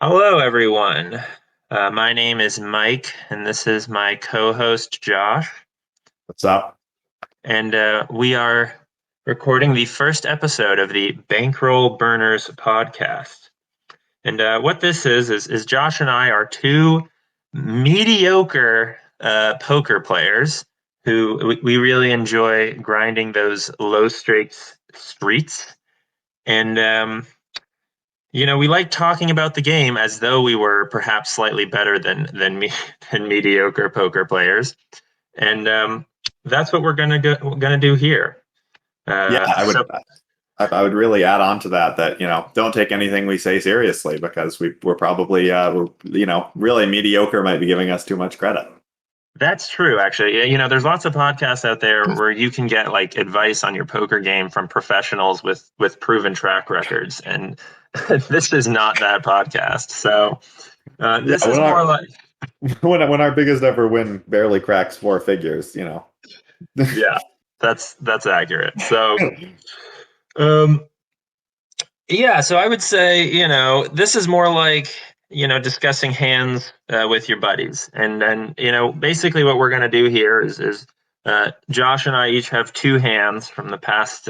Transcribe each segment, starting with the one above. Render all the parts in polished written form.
Hello, everyone. My name is Mike, and this is my co-host Josh. What's up? And we are recording the first episode of the Bankroll Burners Podcast. And what this is Josh and I are two mediocre poker players who we really enjoy grinding those low stakes streets. And we like talking about the game as though we were perhaps slightly better than mediocre poker players, and that's what we're gonna do here. Yeah, Uh, I would so I would really add on to that don't take anything we say seriously because we're probably really mediocre might be giving us too much credit. that's true, actually. There's lots of podcasts out there where you can get like advice on your poker game from professionals with proven track records, and this is not that podcast. So Yeah, this is more like when our biggest ever win barely cracks four figures. yeah, that's accurate. So. Um, Yeah, so I would say, this is more like, discussing hands with your buddies. And then, basically what we're going to do here is Josh and I each have two hands from the past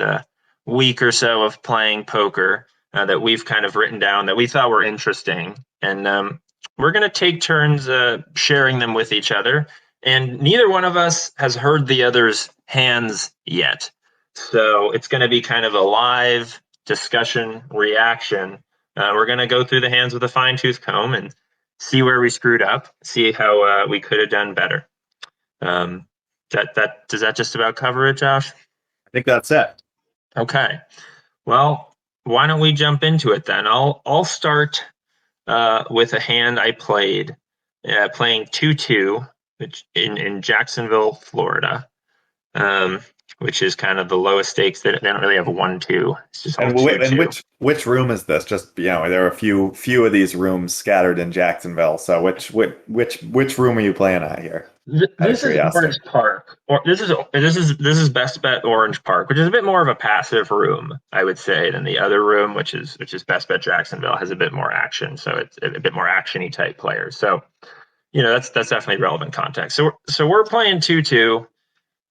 week or so of playing poker that we've kind of written down that we thought were interesting. And we're going to take turns sharing them with each other. And neither one of us has heard the other's hands yet. So it's going to be kind of a live discussion, reaction. We're going to go through the hands with a fine tooth comb and see where we screwed up, see how we could have done better. That does that just about cover it, Josh? I think that's it. Okay. Well, why don't we jump into it then? I'll start with a hand I played, playing 2-2, which in Jacksonville, Florida. Which is kind of the lowest stakes. They don't really have a 1-2. It's just all And two wait, and two. which room is this? Just there are a few of these rooms scattered in Jacksonville. So which room are you playing at here? Out of This is curiosity. Orange Park, or this is Best Bet Orange Park, which is a bit more of a passive room, I would say, than the other room, which is Best Bet Jacksonville, has a bit more action, so it's a bit more actiony type players. So that's definitely relevant context. So we're playing 2-2.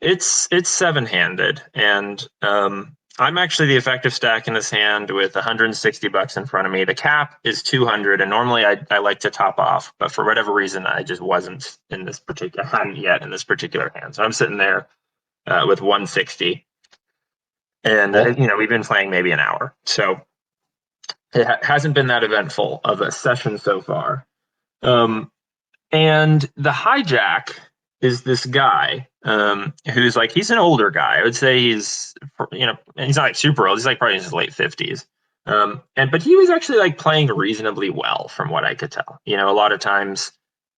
It's seven-handed, and I'm actually the effective stack in this hand with $160 in front of me. The cap is 200, and normally I like to top off, but for whatever reason, I just wasn't in this particular hadn't yet in this particular hand. So I'm sitting there with 160, and we've been playing maybe an hour, so it hasn't been that eventful of a session so far. And the hijack is this guy who's like, he's an older guy. I would say he's he's not like super old. He's like probably in his late 50s. But he was actually like playing reasonably well from what I could tell. A lot of times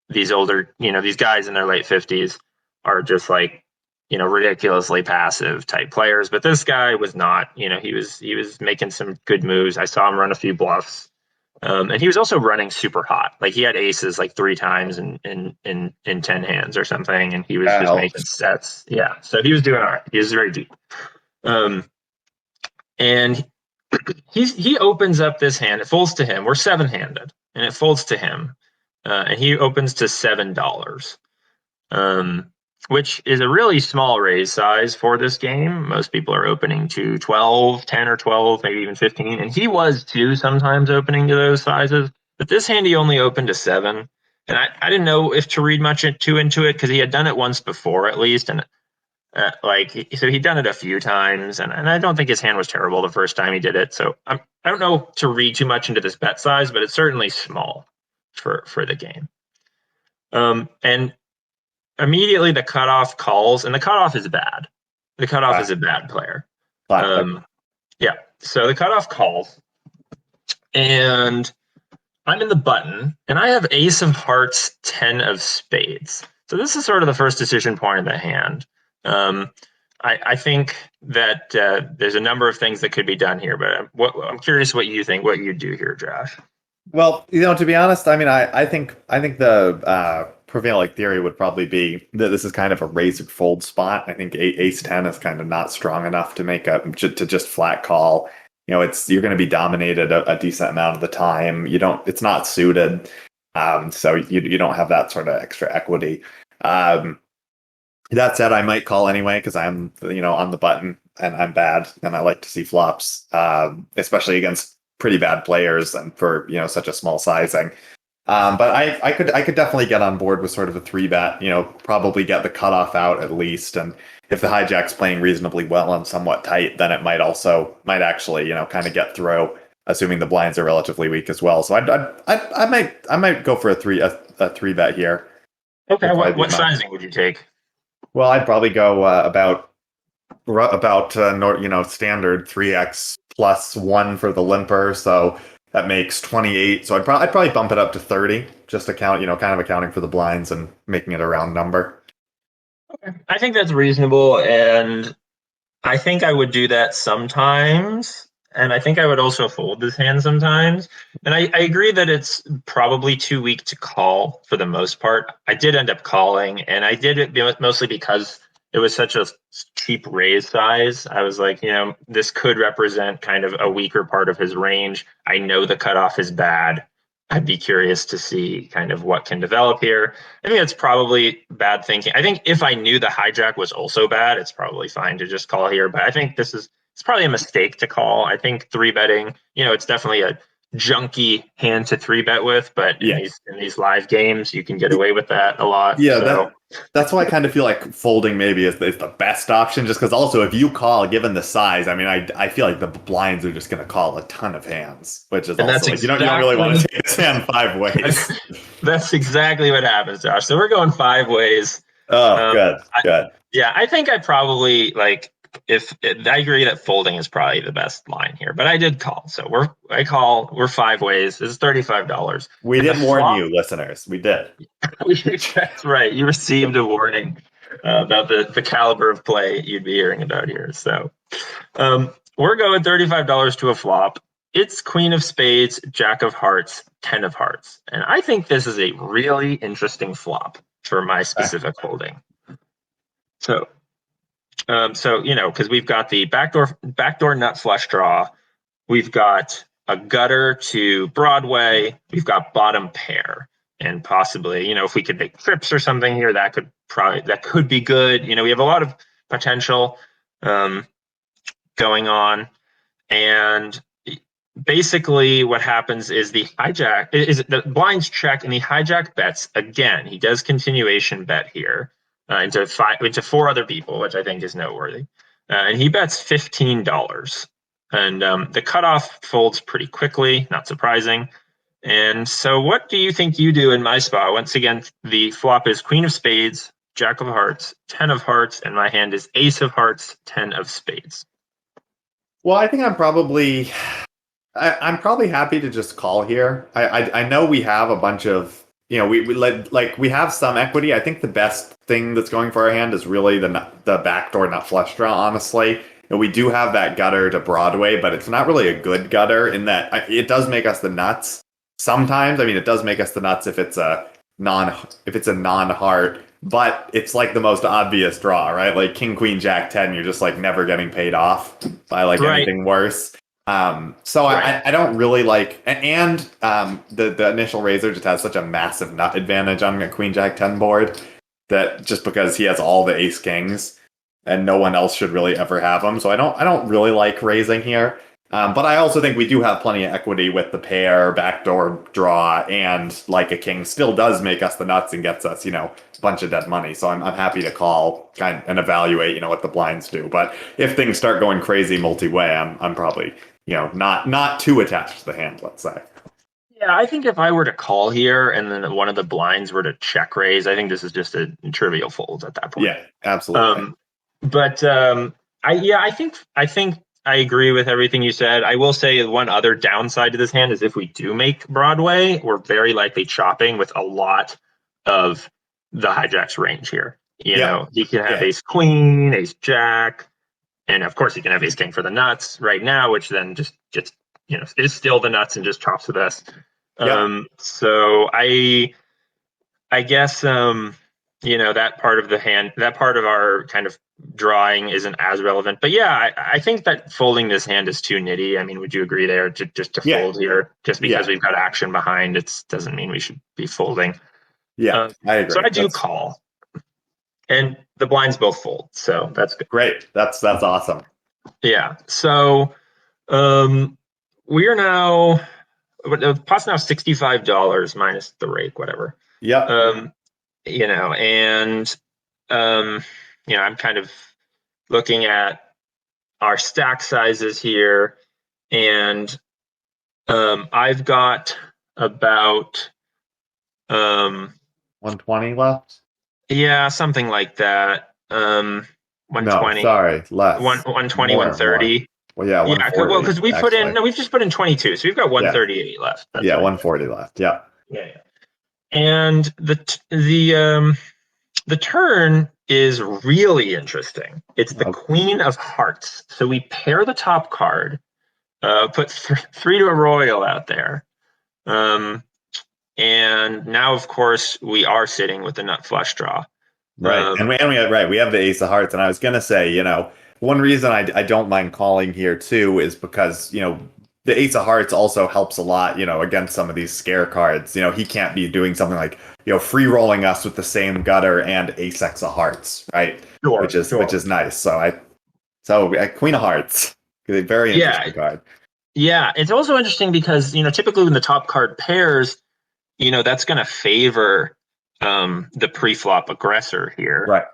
these older, these guys in their late 50s are just like, ridiculously passive type players. But this guy was not. He was making some good moves. I saw him run a few bluffs. And he was also running super hot. Like he had aces like three times in 10 hands or something, and he was That just making helps. sets. Yeah, so he was doing all right. He was very deep. Um, and he opens up this hand. It folds to him. We're seven-handed, and it folds to him, and he opens to $7. Which is a really small raise size for this game. Most people are opening to 12, 10 or 12, maybe even 15. And he was too, sometimes opening to those sizes. But this hand, he only opened to 7. And I didn't know if to read much into it because he had done it once before at least. And so he'd done it a few times. And I don't think his hand was terrible the first time he did it. So I don't know to read too much into this bet size, but it's certainly small for the game. And immediately the cutoff calls, and the cutoff is bad. The cutoff is a bad player. Yeah. So the cutoff calls, and I'm in the button, and I have ace of hearts, 10 of spades. So this is sort of the first decision point of the hand. I think that there's a number of things that could be done here, but I'm curious what you think, what you do here, Josh. Well, to be honest, I mean, I think the prevailing theory would probably be that this is kind of a raise or fold spot. I think ace 10 is kind of not strong enough to make to just flat call. you're going to be dominated a decent amount of the time. It's not suited. So you don't have that sort of extra equity. That said, I might call anyway because I'm, on the button and I'm bad and I like to see flops, especially against pretty bad players and for, such a small sizing. But I could definitely get on board with sort of a 3-bet, probably get the cutoff out at least. And if the hijack's playing reasonably well and somewhat tight, then it might actually, kind of get through, assuming the blinds are relatively weak as well. So I might go for a 3-bet here. Okay, what sizing would you take? Well, I'd probably go about standard 3x plus 1 for the limper, so that makes 28. So I'd probably bump it up to 30, just kind of accounting for the blinds and making it a round number. Okay, I think that's reasonable, and I think I would do that sometimes. And I think I would also fold this hand sometimes. And I agree that it's probably too weak to call for the most part. I did end up calling, and I did it mostly because it was such a cheap raise size. I was like, this could represent kind of a weaker part of his range. I know the cutoff is bad. I'd be curious to see kind of what can develop here. I think that's probably bad thinking. I think if I knew the hijack was also bad, it's probably fine to just call here. But I think it's probably a mistake to call. I think 3-betting, it's definitely a junky hand to 3-bet with, but in these live games, you can get away with that a lot. Yeah, so. That's why I kind of feel like folding maybe is the best option, just because also if you call, given the size, I mean, I feel like the blinds are just going to call a ton of hands, which is also you don't really want to take this hand 5 ways. That's exactly what happens, Josh. So we're going 5 ways. Oh, good. Yeah, I think I probably I agree that folding is probably the best line here, but I did call. So we're 5 ways. This is $35. We did warn you, listeners. We did. That's right. You received a warning about the caliber of play you'd be hearing about here. So we're going $35 to a flop. It's Queen of Spades, Jack of Hearts, 10 of Hearts. And I think this is a really interesting flop for my specific holding. So because we've got the backdoor nut flush draw, we've got a gutter to Broadway, we've got bottom pair, and possibly, if we could make trips or something here, that could be good. We have a lot of potential going on, and basically what happens is the hijack is the blinds check and the hijack bets again. He does continuation bet here. Into 4 other people, which I think is noteworthy. And he bets $15. And the cutoff folds pretty quickly, not surprising. And so what do you think you do in my spot? Once again, the flop is Queen of Spades, Jack of Hearts, 10 of Hearts, and my hand is Ace of Hearts, 10 of Spades. Well, I think I'm probably happy to just call here. I know we have a bunch of we have some equity. I think the best thing that's going for our hand is really the backdoor nut flush draw, honestly. We do have that gutter to Broadway, but it's not really a good gutter in that it does make us the nuts sometimes. I mean, it does make us the nuts if it's a non-heart, but it's like the most obvious draw, right? Like King, Queen, Jack, 10, you're just like never getting paid off by anything worse. So right. I don't really like, and the initial raiser just has such a massive nut advantage on a Queen Jack 10 board that just because he has all the ace kings and no one else should really ever have them. So I don't really like raising here. But I also think we do have plenty of equity with the pair, backdoor draw, and like a king still does make us the nuts and gets us, a bunch of dead money. So I'm happy to call and evaluate, what the blinds do. But if things start going crazy multi-way, I'm probably, not too attached to the hand, let's say. Yeah, I think if I were to call here and then one of the blinds were to check raise, I think this is just a trivial fold at that point. Yeah, absolutely. I think I agree with everything you said. I will say one other downside to this hand is if we do make Broadway, we're very likely chopping with a lot of the hijack's range here. You know, he can have ace queen, ace jack, and of course he can have ace king for the nuts right now, which then just gets, is still the nuts and just chops the best. So I guess that part of the hand, that part of our kind of drawing isn't as relevant. But yeah, I think that folding this hand is too nitty. I mean, would you agree there just to fold here? Just because we've got action behind, it doesn't mean we should be folding. Yeah, I agree. So I do call. And the blinds both fold, so that's good. Great. That's awesome. Yeah. So we are now, the pot's now $65 minus the rake, whatever. Yeah. And I'm kind of looking at our stack sizes here, and I've got about 120 left. Yeah, something like that. 120. No, sorry, less. 120, 130. More. Well, yeah, Well, because we put in, we've just put in 22, so we've got 138 left. That's 140 left. Yeah. Yeah. And the turn is really interesting. It's the Queen of Hearts. So we pair the top card, put three to a royal out there. And now, of course, we are sitting with the nut flush draw. Right. And we have the ace of hearts. And I was going to say, one reason I don't mind calling here, too, is because, the ace of hearts also helps a lot, against some of these scare cards. He can't be doing something like, free rolling us with the same gutter and ace x of hearts, right? Sure, which is nice. So Queen of Hearts, a very interesting card. Yeah. It's also interesting because, typically when the top card pairs, that's going to favor the pre-flop aggressor here. Right.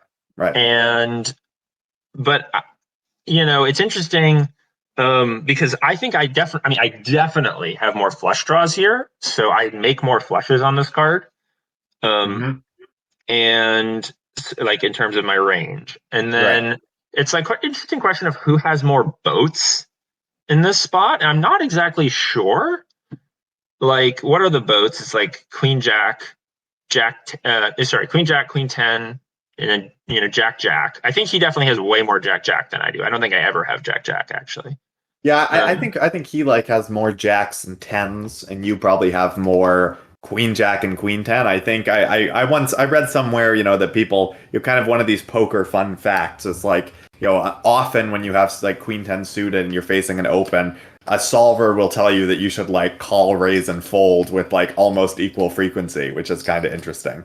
But it's interesting because I think I definitely have more flush draws here, so I make more flushes on this card, and like in terms of my range. And then it's like an interesting question of who has more boats in this spot. And I'm not exactly sure. Like, what are the boats? It's like Queen Jack, Queen Jack, Queen 10, and then, Jack. I think he definitely has way more Jack than I do. I don't think I ever have Jack, actually. Yeah, I think he has more jacks and tens, and you probably have more Queen Jack and Queen 10. I think I read somewhere, that people, kind of one of these poker fun facts is like, often when you have like Queen 10 suited and you're facing an open, a solver will tell you that you should call, raise, and fold with almost equal frequency, which is kind of interesting.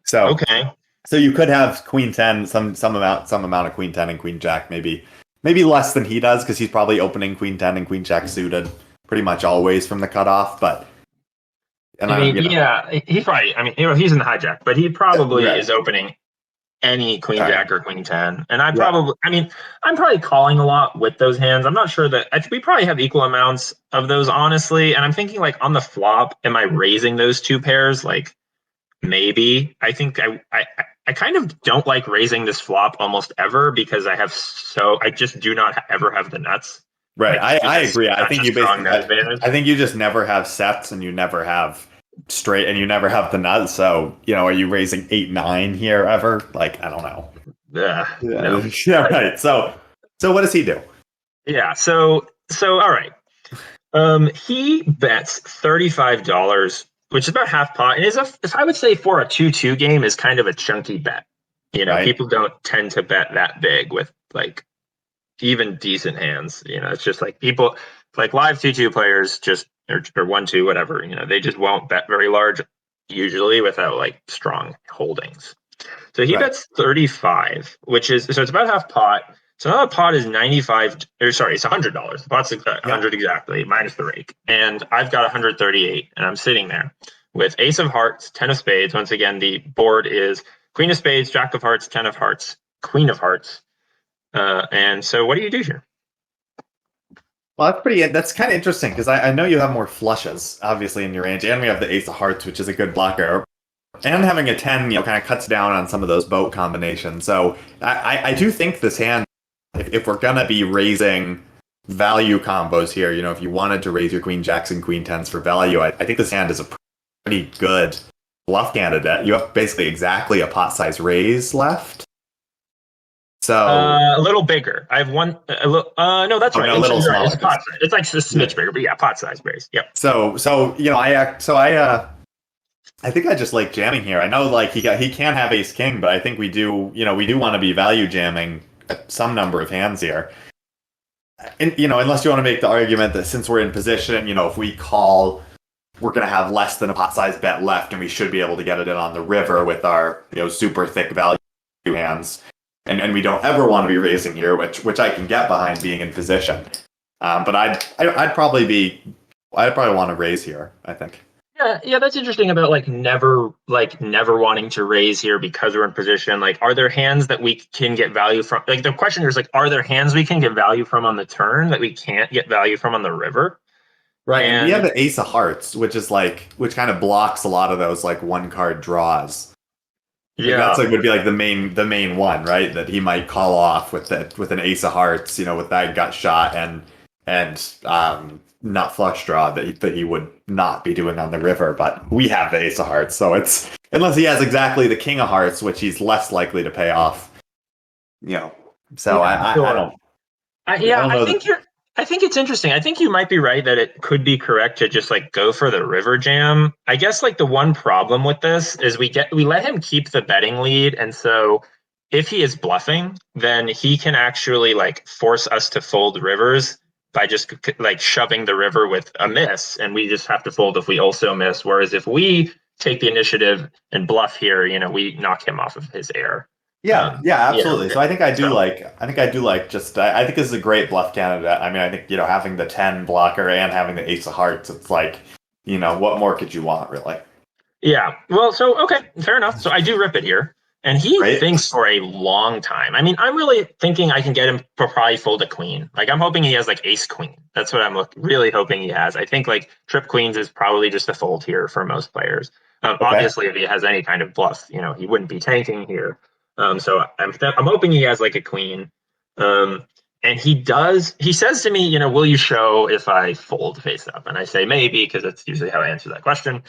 So okay, so you could have Queen 10, some amount of Queen 10 and Queen Jack, maybe less than he does because he's probably opening Queen 10 and Queen Jack suited pretty much always from the cutoff. But he probably. He's in the hijack, but he probably is opening any Queen Jack or Queen 10. And I'm probably calling a lot with those hands. I'm not sure that we probably have equal amounts of those, honestly. And I'm thinking on the flop, am I raising those two pairs? Maybe. I think I kind of don't like raising this flop almost ever because I just do not ever have the nuts. Right. I agree. I think you just never have sets and you never have straight and you never have the nuts. So, are you raising 8-9 here ever? I don't know. No. Yeah, right. So what does he do? Yeah. So all right. He bets $35, which is about half pot. And if I would say for a 2-2 game is kind of a chunky bet. People don't tend to bet that big with even decent hands. It's just people live 2-2 players or 1-2, whatever, they just won't bet very large usually without strong holdings. So he bets 35, so it's about half pot. So now the pot is $95, it's $100. The pot's 100 exactly, minus the rake. And I've got 138, and I'm sitting there with ace of hearts, 10 of spades. Once again, the board is queen of spades, jack of hearts, 10 of hearts, queen of hearts. And so what do you do here? Well, that's kind of interesting because I know you have more flushes, obviously, in your range, and we have the ace of hearts, which is a good blocker. And having a 10, kind of cuts down on some of those boat combinations. So I do think this hand, if we're going to be raising value combos here, if you wanted to raise your queen jacks and queen 10s for value, I think this hand is a pretty good bluff candidate. You have basically exactly a pot size raise left. So a little bigger. I have one. No, that's right. A little smaller. It's pot size. It's a smidge bigger, but yeah, pot size raise. Yep. So I I think I just like jamming here. I know like he can have ace king, but I think we do want to be value jamming some number of hands here. And unless you want to make the argument that since we're in position, if we call, we're going to have less than a pot size bet left, and we should be able to get it in on the river with our super thick value hands. And we don't ever want to be raising here, which I can get behind being in position. But I'd probably want to raise here, I think. Yeah, that's interesting about never wanting to raise here because we're in position. Like, are there hands that we can get value from? Like, the question here is are there hands we can get value from on the turn that we can't get value from on the river? Right, and we have the ace of hearts, which kind of blocks a lot of those one card draws. Yeah, that's would be the main one, right? That he might call off with an ace of hearts, with that gut shot and nut flush draw that he would not be doing on the river. But we have the ace of hearts, so it's unless he has exactly the king of hearts, which he's less likely to pay off. So I don't. I think it's interesting. I think you might be right that it could be correct to just go for the river jam. I guess the one problem with this is we let him keep the betting lead, and so if he is bluffing, then he can actually force us to fold rivers by just shoving the river with a miss, and we just have to fold if we also miss. Whereas if we take the initiative and bluff here, we knock him off of his air. Yeah, absolutely. So I think I do I think this is a great bluff candidate. I mean, I think, having the 10 blocker and having the ace of hearts, it's what more could you want, really? Yeah. Well, so, okay, fair enough. So I do rip it here. And he thinks for a long time. I mean, I'm really thinking I can get him to probably fold a queen. I'm hoping he has ace queen. That's what I'm really hoping he has. I think trip queens is probably just a fold here for most players. Obviously, if he has any kind of bluff, he wouldn't be tanking here. So I'm hoping he has a queen. And he says to me, will you show if I fold face up? And I say maybe, because that's usually how I answer that question.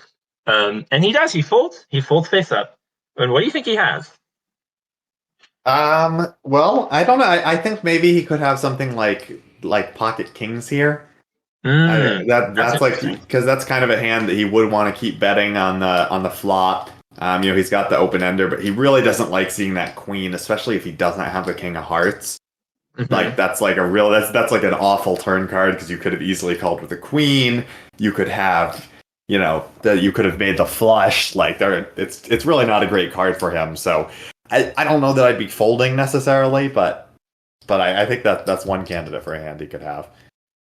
And he does. He folds face up. And what do you think he has? Well, I don't know. I think maybe he could have something like pocket kings here. That's because that's kind of a hand that he would want to keep betting on the flop. He's got the open ender, but he really doesn't like seeing that queen, especially if he doesn't have the king of hearts. Mm-hmm. That's that's an awful turn card, because you could have easily called with a queen. You could have, that you could have made the flush. It's really not a great card for him. So I don't know that I'd be folding necessarily, but I think that's one candidate for a hand he could have.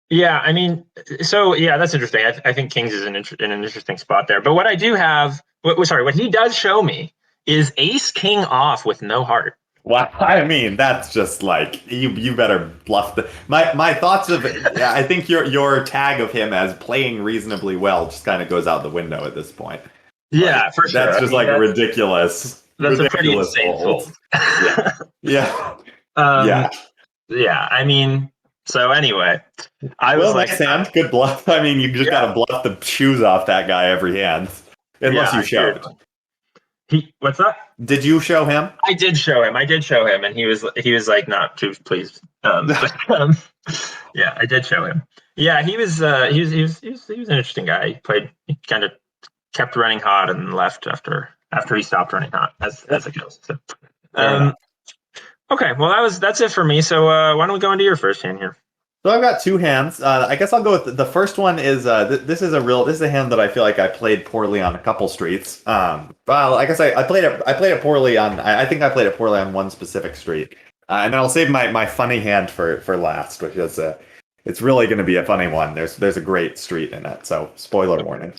Yeah, I mean, so yeah, that's interesting. I think kings is in an interesting spot there. But what I do have, what he does show me is ace king off with no heart. Well, I mean, that's just you better bluff my thoughts of it. I think your tag of him as playing reasonably well just kind of goes out the window at this point. Yeah, for sure. That's just ridiculous. That's ridiculous a pretty insane fold. Yeah. I mean, so anyway, I was hand, good bluff. I mean, you just gotta bluff the shoes off that guy every hand, unless you showed. What's that? Did you show him? I did show him, and he was not too pleased. Yeah, I did show him. Yeah, he was an interesting guy. He kind of kept running hot and left after he stopped running hot, as it goes. So, okay, well that's it for me. So why don't we go into your first hand here? So I've got two hands. I guess I'll go with the first one. Is this is a hand that I feel like I played poorly on a couple streets. Well, I guess I played it poorly on. I think I played it poorly on one specific street, and then I'll save my funny hand for last, which is it's really going to be a funny one. There's a great street in it, so spoiler warning.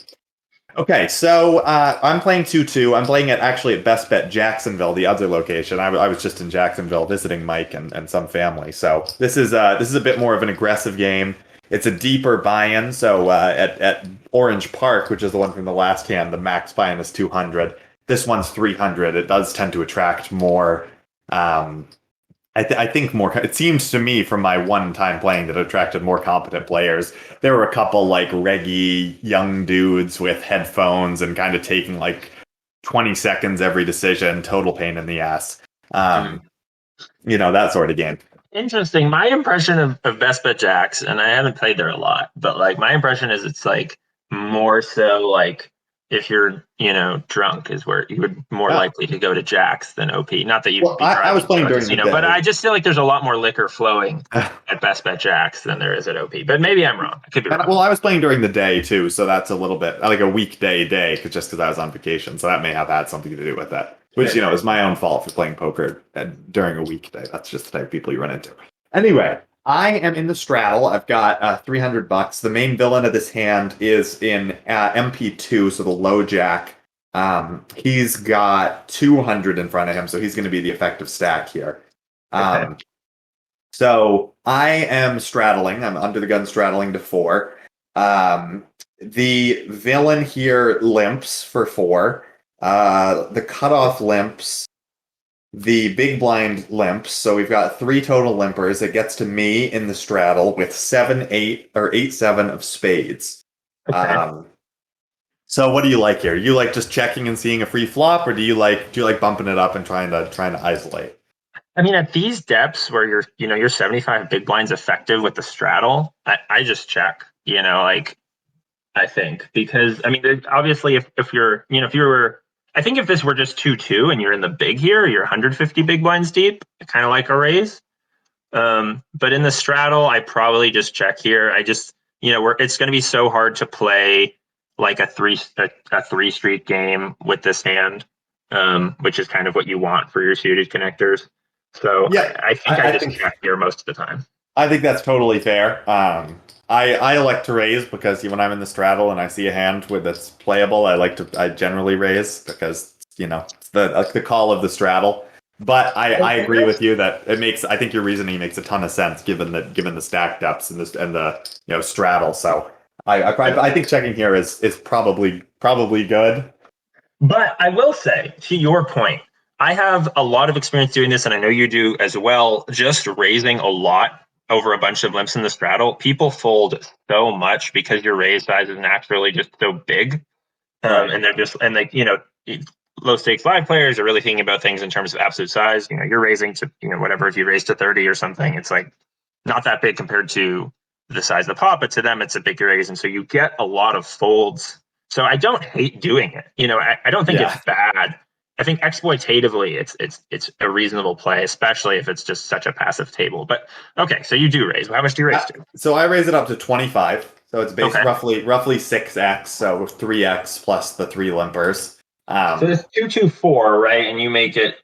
Okay, so I'm playing 2-2. I'm playing it actually at Best Bet Jacksonville, the other location. I was just in Jacksonville visiting Mike and some family. So this is a bit more of an aggressive game. It's a deeper buy-in. So at Orange Park, which is the one from the last hand, the max buy-in is 200. This one's 300. It does tend to attract more. I think more. It seems to me from my one time playing that it attracted more competent players. There were a couple reggy young dudes with headphones and kind of taking 20 seconds every decision. Total pain in the ass. That sort of game. Interesting. My impression of Best Bet Jacks, and I haven't played there a lot, but my impression is it's more so if you're, drunk is where you would more likely to go to jacks than OP. Not that you. Well, I was playing during the day, but I just feel like there's a lot more liquor flowing at best bet jacks than there is at OP. But maybe I'm wrong. I could be wrong. Well, I was playing during the day too, so that's a little bit like a weekday day, just because I was on vacation. So that may have had something to do with that. Which is my own fault for playing poker during a weekday. That's just the type of people you run into. Anyway, I am in the straddle. I've got $300. The main villain of this hand is in MP2, so the low jack. He's got 200 in front of him, so he's going to be the effective stack here. Okay. So I am straddling. I'm under the gun straddling to 4. The villain here limps for 4. The cutoff limps. The big blind limps. So we've got 3 total limpers. It gets to me in the straddle with 7-8 or 8-7 of spades. Okay. So what do you like here? You like just checking and seeing a free flop, or do you like bumping it up and trying to isolate? I mean, at these depths where you're 75 big blinds effective with the straddle, I just check. I think, because I mean, obviously, if you're, if you were. I think if this were just 2-2 and you're in the big here, you're 150 big blinds deep, kind of like a raise. But in the straddle, I probably just check here. I just, it's going to be so hard to play like a three street game with this hand, which is kind of what you want for your suited connectors. So yeah, I think I just check here most of the time. I think that's totally fair. I elect to raise because when I'm in the straddle and I see a hand that's playable, I generally raise because it's the call of the straddle. But I agree with you that I think your reasoning makes a ton of sense given the stack depths and the straddle. So I think checking here is probably good. But I will say, to your point, I have a lot of experience doing this, and I know you do as well. Just raising a lot over a bunch of limps in the straddle, people fold so much because your raise size is naturally just so big. And they're just, and low stakes live players are really thinking about things in terms of absolute size. You're raising to, whatever, if you raise to 30 or something, it's like not that big compared to the size of the pot, but to them, it's a big raise. And so you get a lot of folds. So I don't hate doing it. I don't think it's bad. I think exploitatively, it's a reasonable play, especially if it's just such a passive table. But okay, so you do raise. How much do you raise to? So I raise it up to 25. So it's basically roughly 6x. So 3x plus the 3 limpers. So it's 2-2-4, right? And you make it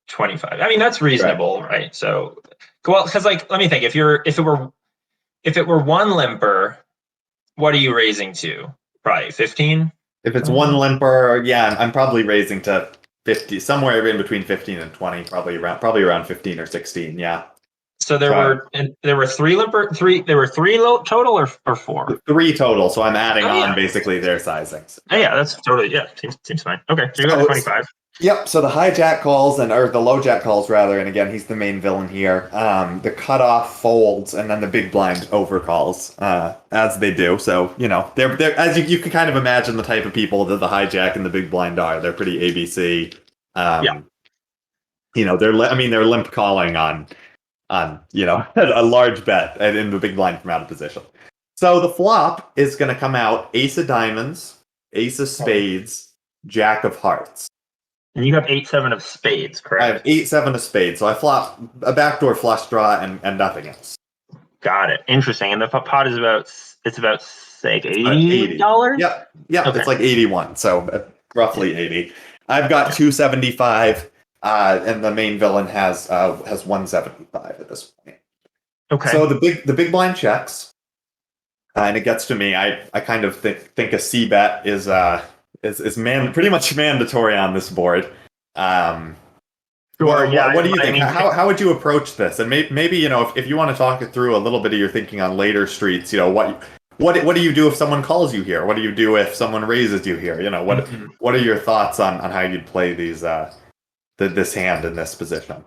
25. I mean, that's reasonable, right? So, well, because let me think. If it were 1 limper, what are you raising to? Probably 15. If it's 1 limper, yeah, I'm probably raising to 50, somewhere in between 15 and 20, probably around 15 or 16, yeah. So there were 3 limper, there were 3 total or 4? 3 total, so I'm adding on basically their sizings. Oh, yeah, that's totally, seems fine. Okay, so you got 25. Yep, so the high jack calls, or the low jack calls rather, and again, he's the main villain here. The cutoff folds, and then the big blind overcalls, as they do. So, they're as you can kind of imagine the type of people that the hijack and the big blind are. They're pretty ABC. They're limp calling on a large bet and in the big blind from out of position. So the flop is going to come out ace of diamonds, ace of spades, jack of hearts. And you have 8-7 of spades, correct? I have 8-7 of spades, so I flop a backdoor flush draw and nothing else. Got it. Interesting. And the pot is about like $80? Yep. Okay. It's like 81, so roughly 80. I've got 275, and the main villain has 175 at this point. Okay. So the big blind checks, and it gets to me. I kind of think a C bet is pretty much mandatory on this board. Sure. What do you think? How would you approach this? And maybe if you want to talk it through a little bit of your thinking on later streets, what do you do if someone calls you here? What do you do if someone raises you here? What are your thoughts on how you'd play these this hand in this position?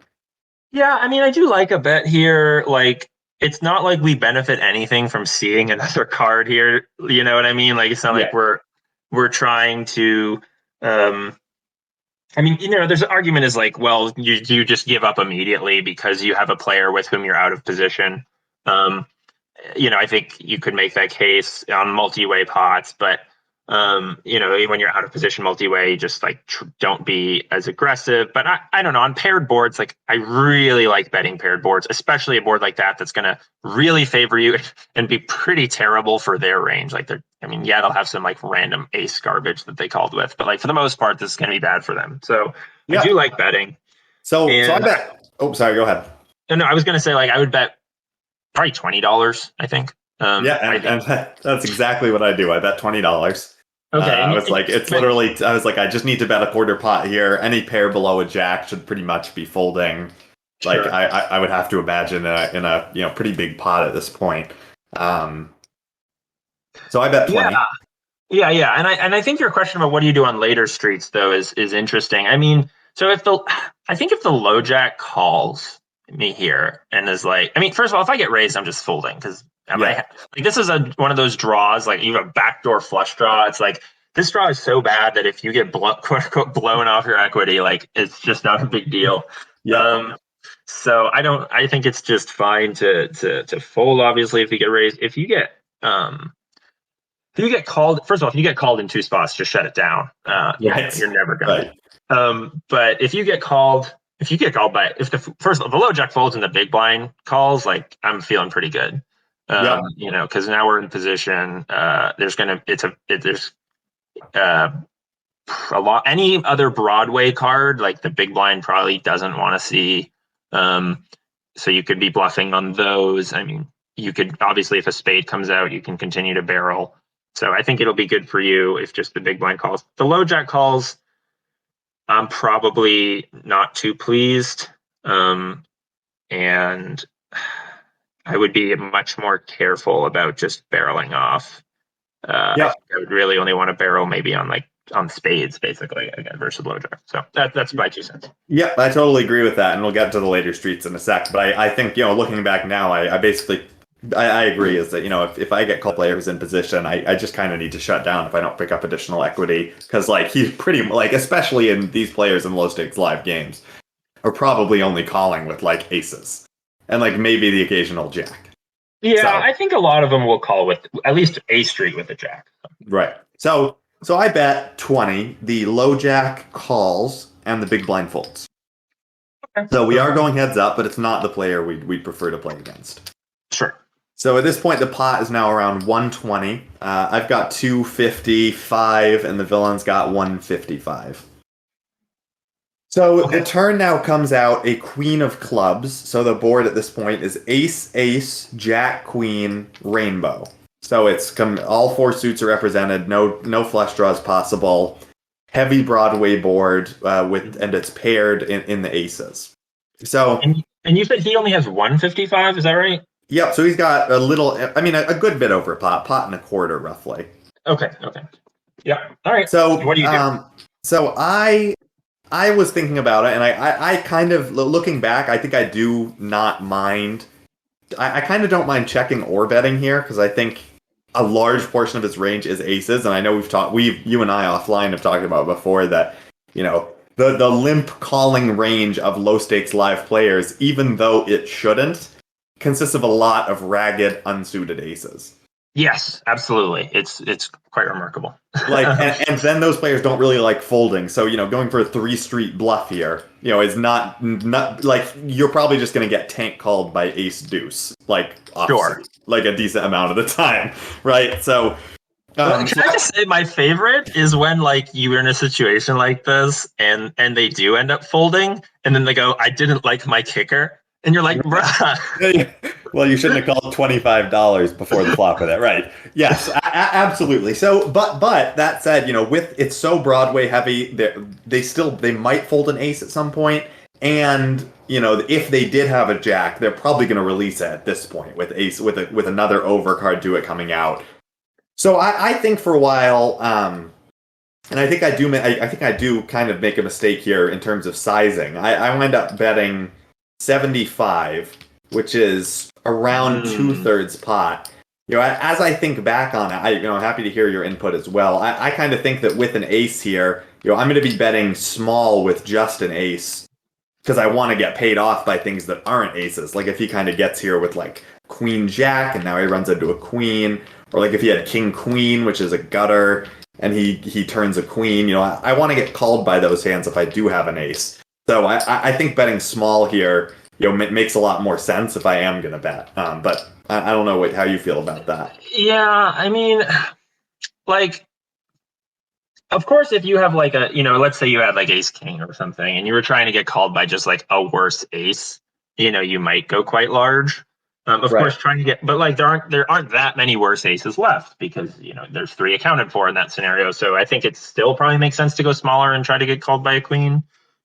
Yeah, I mean, I do like a bet here. Like, it's not like we benefit anything from seeing another card here. You know what I mean? Like, it's not like we're trying to. I mean, there's an argument is like, well, you just give up immediately because you have a player with whom you're out of position. I think you could make that case on multi-way pots, but When you're out of position multi-way, just like don't be as aggressive. But I don't know, on paired boards, like I really like betting paired boards, especially a board like that that's going to really favor you and be pretty terrible for their range. Like they'll have some like random ace garbage that they called with, but like for the most part, this is going to be bad for them. So I do like betting. So I bet. Oh, sorry. Go ahead. No, I was going to say like I would bet probably $20. I think. And that's exactly what I do. I bet $20. Okay. I was like, I just need to bet a quarter pot here. Any pair below a jack should pretty much be folding. Like sure. I would have to imagine in a pretty big pot at this point. So I bet 20. Yeah. And I think your question about what do you do on later streets though is interesting. I mean, so if the low jack calls me here and is like, I mean, first of all, if I get raised, I'm just folding because this is one of those draws, like you have a backdoor flush draw. It's like this draw is so bad that if you get quote unquote blown off your equity, like it's just not a big deal. Yeah. So I think it's just fine to fold, obviously, if you get raised. If you get called, first of all, if you get called in two spots, just shut it down. You're never gonna. Right. But if you get called if the low jack folds and the big blind calls, like I'm feeling pretty good. Because now we're in position. There's a lot. Any other Broadway card, like the big blind probably doesn't want to see. So you could be bluffing on those. I mean, you could obviously, if a spade comes out, you can continue to barrel. So I think it'll be good for you if just the big blind calls. The low jack calls, I'm probably not too pleased. And I would be much more careful about just barreling off. I would really only want to barrel maybe on spades, basically, again, versus low jack. So that's my 2 cents. Yeah, I totally agree with that, and we'll get to the later streets in a sec. But I think, looking back now, I basically agree is that, if I get call players in position, I just kind of need to shut down if I don't pick up additional equity. Because, he's pretty, especially in these players in low-stakes live games, are probably only calling with, aces. And, maybe the occasional jack. Yeah, so, I think a lot of them will call with at least a street with a jack. Right. So I bet 20. The low jack calls and the big blind folds. Okay. So we are going heads up, but it's not the player we'd prefer to play against. Sure. So at this point, the pot is now around 120. I've got 255, and the villain's got 155. So the turn now comes out a queen of clubs. So the board at this point is ace, ace, jack, queen, rainbow. So it's all four suits are represented. No flush draws possible. Heavy Broadway board and it's paired in the aces. So and you said he only has 155. Is that right? Yep. So he's got a good bit over pot and a quarter roughly. Okay. Yeah. All right. So what do you do? So I was thinking about it, and I kind of, looking back, I think I do not mind. I kind of don't mind checking or betting here, because I think a large portion of his range is aces, and I know you and I offline have talked about before that, the limp calling range of low stakes live players, even though it shouldn't, consists of a lot of ragged, unsuited aces. Yes, absolutely. It's quite remarkable. And then those players don't really like folding. So, going for a 3-street bluff here, is not you're probably just going to get tank called by ace deuce, sure, a decent amount of the time, right? So, can I just say my favorite is when you're in a situation like this and they do end up folding, and then they go, "I didn't like my kicker." And you're like, bruh. Well, you shouldn't have called $25 before the flop of that, right? Yes, absolutely. So, but that said, with it's so Broadway heavy, they might fold an ace at some point, and if they did have a jack, they're probably going to release it at this point with ace with another overcard to it coming out. So I think for a while, and I think I do kind of make a mistake here in terms of sizing. I wind up betting 75, which is around 2/3 pot. As I think back on it, I'm happy to hear your input as well. I kind of think that with an ace here, I'm going to be betting small with just an ace because I want to get paid off by things that aren't aces. Like if he kind of gets here with queen jack and now he runs into a queen, or if he had king queen, which is a gutter, and he turns a queen. I want to get called by those hands if I do have an ace. So I think betting small here, makes a lot more sense if I am going to bet. But I don't know how you feel about that. Yeah, I mean, like, of course, if you have like let's say you had like ace king or something, and you were trying to get called by just like a worse ace, you might go quite large. Of course, trying to get, but like there aren't that many worse aces left because there's 3 accounted for in that scenario. So I think it still probably makes sense to go smaller and try to get called by a queen.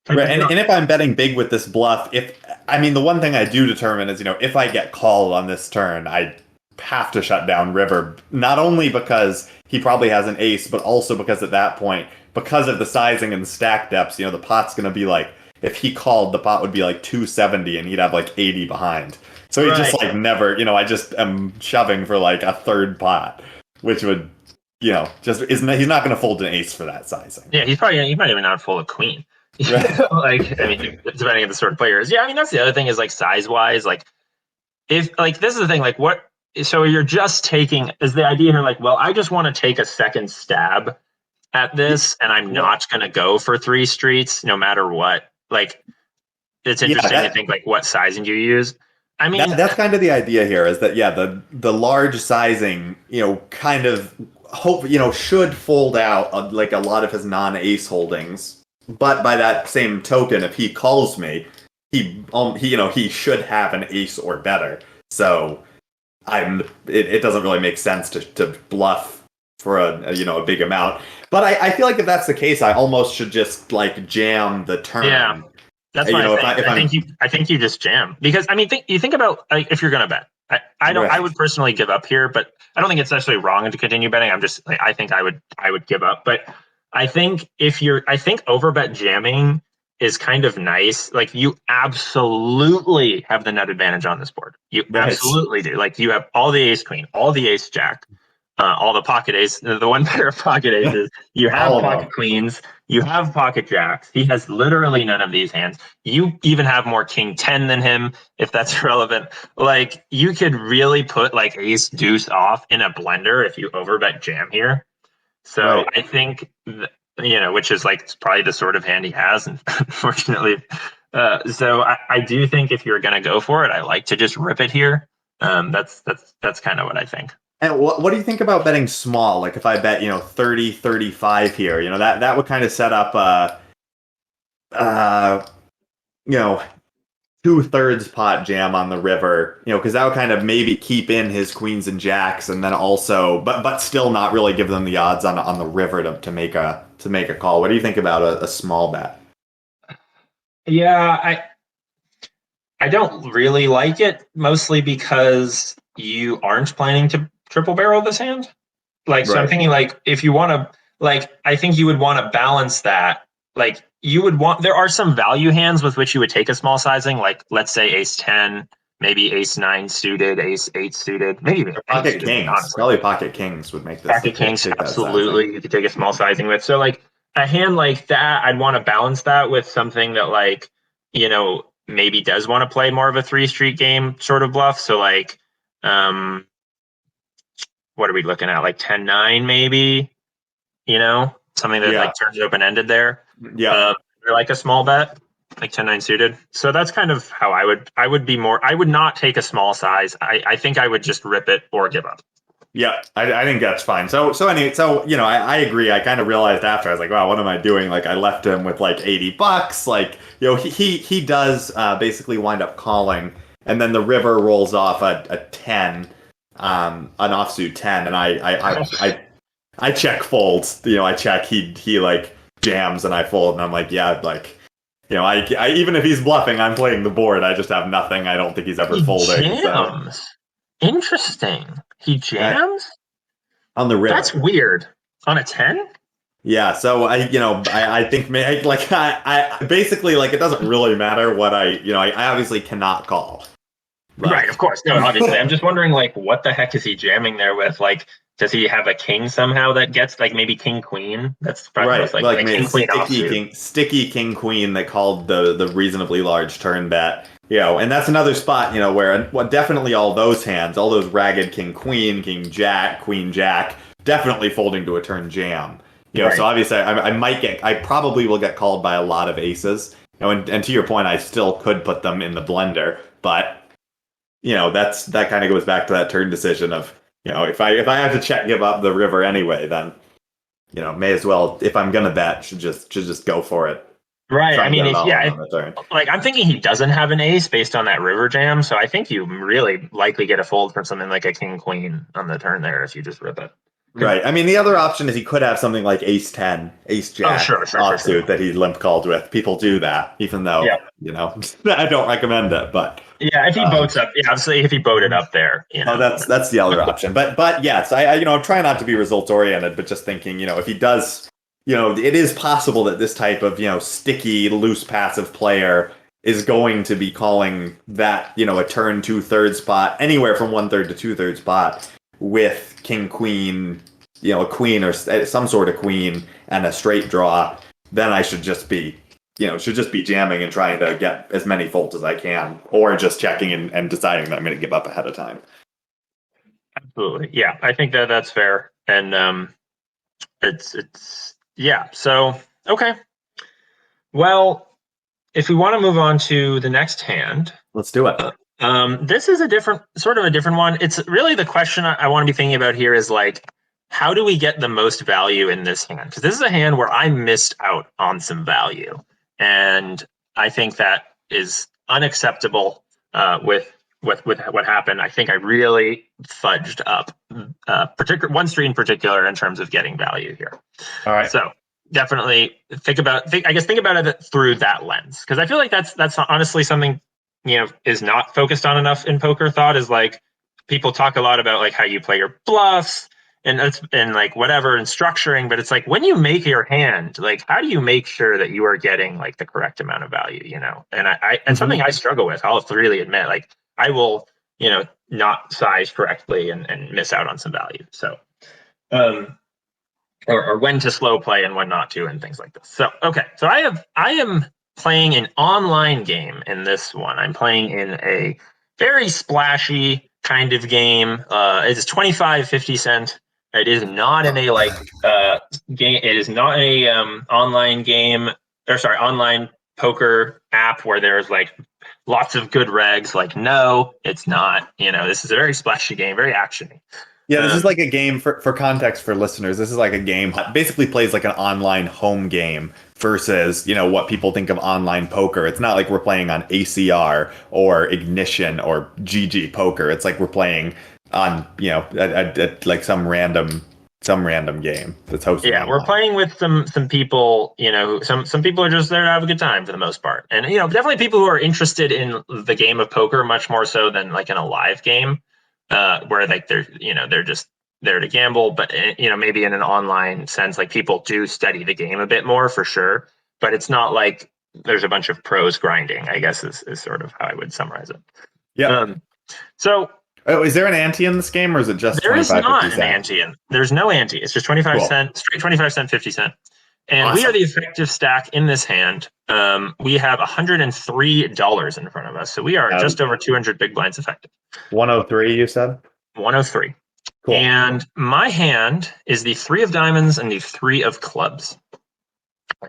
Right, and if I'm betting big with this bluff, the one thing I do determine is if I get called on this turn, I have to shut down river. Not only because he probably has an ace, but also because at that point, because of the sizing and the stack depths, the pot's going to be like, if he called, the pot would be like 270 and he'd have like 80 behind. So he just like never, I just am shoving for like a third pot, which would, just isn't. He's not going to fold an ace for that sizing. Yeah, he might even not fold a queen. Right. Like, depending on the sort of player is. Yeah, that's the other thing is like size wise, like if like this is the thing, like what. So you're just taking is the idea here, like, well, I just want to take a second stab at this, and I'm not going to go for 3 streets no matter what. Like, it's interesting to think like what sizing you use. I mean, that's kind of the idea here is that the large sizing kind of should fold out like a lot of his non-ace holdings, but by that same token, if he calls me, he should have an ace or better. So it doesn't really make sense to bluff for a big amount. But I feel like if that's the case, I almost should just like jam the turn. Yeah. That's what I think you just jam because you think about like, if you're going to bet. I would personally give up here, but I don't think it's necessarily wrong to continue betting. I'm just like, I think I would give up, but I think overbet jamming is kind of nice. Like you absolutely have the nut advantage on this board. You absolutely do. Like you have all the ace queen, all the ace jack, all the pocket ace. The one pair of pocket aces. You have pocket queens. You have pocket jacks. He has literally none of these hands. You even have more king 10 than him, if that's relevant. Like you could really put like ace deuce off in a blender if you overbet jam here. So I think, which is like probably the sort of hand he has, unfortunately. So I do think if you're going to go for it, I like to just rip it here. That's kind of what I think. And what do you think about betting small? Like if I bet, 30, 35 here, that would kind of set up, 2/3 pot jam on the river, because that would kind of maybe keep in his queens and jacks, and then also, but still not really give them the odds on the river to make a call. What do you think about a small bet? Yeah, I don't really like it, mostly because you aren't planning to triple barrel this hand. Like, so I'm thinking like, if you want to, like, I think you would want to balance that. Like there are some value hands with which you would take a small sizing, like let's say ace 10, maybe ace 9 suited, ace 8 suited, maybe even pocket kings. Honestly. Probably pocket kings would make this. Pocket kings, absolutely. You could take a small sizing with. So like a hand like that, I'd want to balance that with something that like, maybe does want to play more of a 3 street game sort of bluff. So like, what are we looking at? Like 10-9 maybe, something that like turns open ended there. Yeah. Or like a small bet, like 10-9 suited. So that's kind of how I would not take a small size. I think I would just rip it or give up. Yeah, I think that's fine. So anyway, I agree. I kind of realized after, I was like, wow, what am I doing? Like I left him with like $80. Like, he does basically wind up calling, and then the river rolls off a 10, an offsuit 10, and I check folds. I check he like jams and I fold, and I'm like, yeah, like, I even if he's bluffing, I'm playing the board. I just have nothing. I don't think he's ever folding. Jams. So. Interesting. He jams on the river. That's weird. On a 10? Yeah. So I think I basically, like, it doesn't really matter what I obviously cannot call. But. Right. Of course. No, obviously. I'm just wondering, like, what the heck is he jamming there with? Like, does he have a king somehow that gets like maybe king queen? That's probably right. Like king queen sticky king queen that called the reasonably large turn bet. And that's another spot, where definitely all those hands, all those ragged king queen, king jack, queen jack, definitely folding to a turn jam. So obviously I probably will get called by a lot of aces. And to your point, I still could put them in the blender, but that kind of goes back to that turn decision of, if I have to check give up the river anyway, then may as well, if I'm gonna bet, should just go for it. Right. I mean, like I'm thinking he doesn't have an ace based on that river jam, so I think you really likely get a fold from something like a king queen on the turn there if you just rip it. Right. I mean, the other option is he could have something like ace 10, ace jack offsuit that he limp called with. People do that, even though I don't recommend it. But yeah, if he boats up, obviously if he boated up there, that's the other option. But yes, I try not to be results oriented, but just thinking, if he does. It is possible that this type of, sticky, loose, passive player is going to be calling that, a turn 2/3 spot, anywhere from 1/3 to 2/3 spot with king, queen, a queen or some sort of queen and a straight draw. Then I should just be, jamming and trying to get as many folds as I can, or just checking and deciding that I'm going to give up ahead of time. Absolutely. Yeah, I think that's fair. And yeah. So, okay. Well, if we want to move on to the next hand, let's do it. This is a different one. It's really the question I want to be thinking about here is like, how do we get the most value in this hand? Because this is a hand where I missed out on some value, and I think that is unacceptable with what happened. I think I really fudged up one street in particular in terms of getting value here. All right. So definitely think about it through that lens, because I feel like that's honestly something is not focused on enough in poker. Thought is like people talk a lot about like how you play your bluffs and like whatever and structuring, but it's like when you make your hand, like how do you make sure that you are getting like the correct amount of value? And and something I struggle with. I'll really admit, like I will not size correctly and miss out on some value. So or when to slow play and when not to and things like this. So okay, so I am playing an online game in this one. I'm playing in a very splashy kind of game. It's 25-50 cent. It is not in a game. It is not a online poker app where there's like lots of good regs. Like, no, it's not. This is a very splashy game, very actiony. Yeah, this is like a game for context for listeners. This is like a game that basically plays like an online home game versus, what people think of online poker. It's not like we're playing on ACR or Ignition or GG Poker. It's like we're playing on, like some random game that's hosted. Yeah, online. We're playing with some people, some people are just there to have a good time for the most part. And, definitely people who are interested in the game of poker much more so than like in a live game. Where like they're just there to gamble, but maybe in an online sense, like people do study the game a bit more for sure, but it's not like there's a bunch of pros grinding, I guess is sort of how I would summarize it. Yeah. So is there an ante in this game, or is it just there is not an ante there's no ante. It's just 25 cent, straight 25 cent, 50 cent. And awesome. We are the effective stack in this hand. We have $103 in front of us. So we are just over 200 big blinds effective. 103, you said? 103. Cool. And my hand is the 3 of diamonds and the 3 of clubs.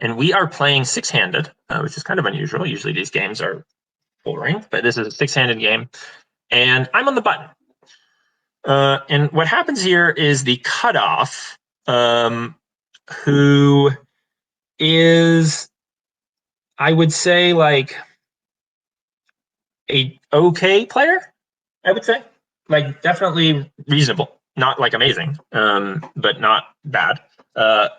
And we are playing 6-handed, which is kind of unusual. Usually these games are full ring, but this is a 6-handed game. And I'm on the button. And what happens here is the cutoff, who is, I would say, like a okay player, I would say. Like definitely reasonable, not like amazing, but not bad.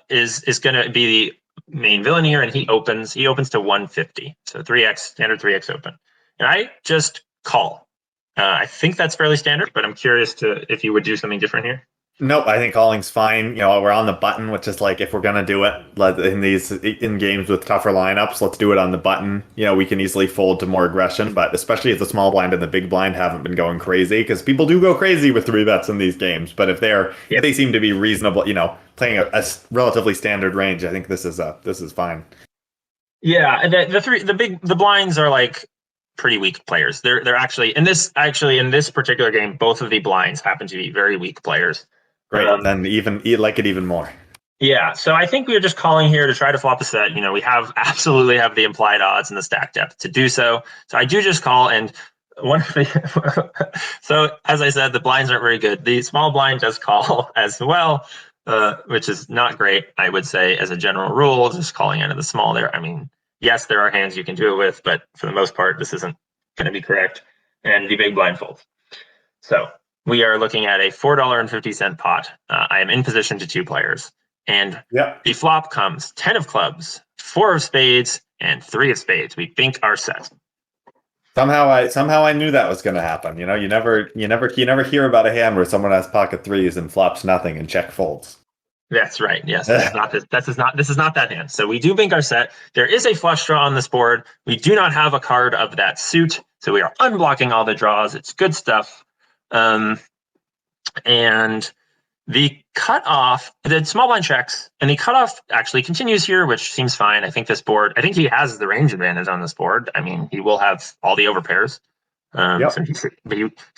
Is going to be the main villain here, and he opens to 150, so 3x standard 3x open, and I just call. I think that's fairly standard, but I'm curious if you would do something different here. Nope, I think calling's fine. We're on the button, which is like if we're gonna do it in games with tougher lineups, let's do it on the button. We can easily fold to more aggression, but especially if the small blind and the big blind haven't been going crazy, because people do go crazy with 3 bets in these games. But if they seem to be reasonable, playing a relatively standard range, I think this is fine. Yeah, the blinds are like pretty weak players. They're actually in this particular game, both of the blinds happen to be very weak players. Great, then even like it even more. Yeah, so I think we are just calling here to try to flop a set. We absolutely have the implied odds and the stack depth to do so. So I do just call, and one of the so as I said, the blinds aren't very good. The small blind does call as well, which is not great, I would say, as a general rule, just calling out of the small there. I mean, yes, there are hands you can do it with, but for the most part, this isn't going to be correct. And the big blind folds. So we are looking at a $4.50 pot. I am in position to 2 players. And the flop comes 10 of clubs, 4 of spades, and 3 of spades. We think our set. Somehow I knew that was going to happen. You never hear about a hand where someone has pocket threes and flops nothing and check folds. That's right. Yes, this is not that hand. So we do bink our set. There is a flush draw on this board. We do not have a card of that suit, so we are unblocking all the draws. It's good stuff. And the cutoff, the small blind checks, and the cutoff actually continues here, which seems fine. I think he has the range advantage on this board. I mean, he will have all the overpairs. So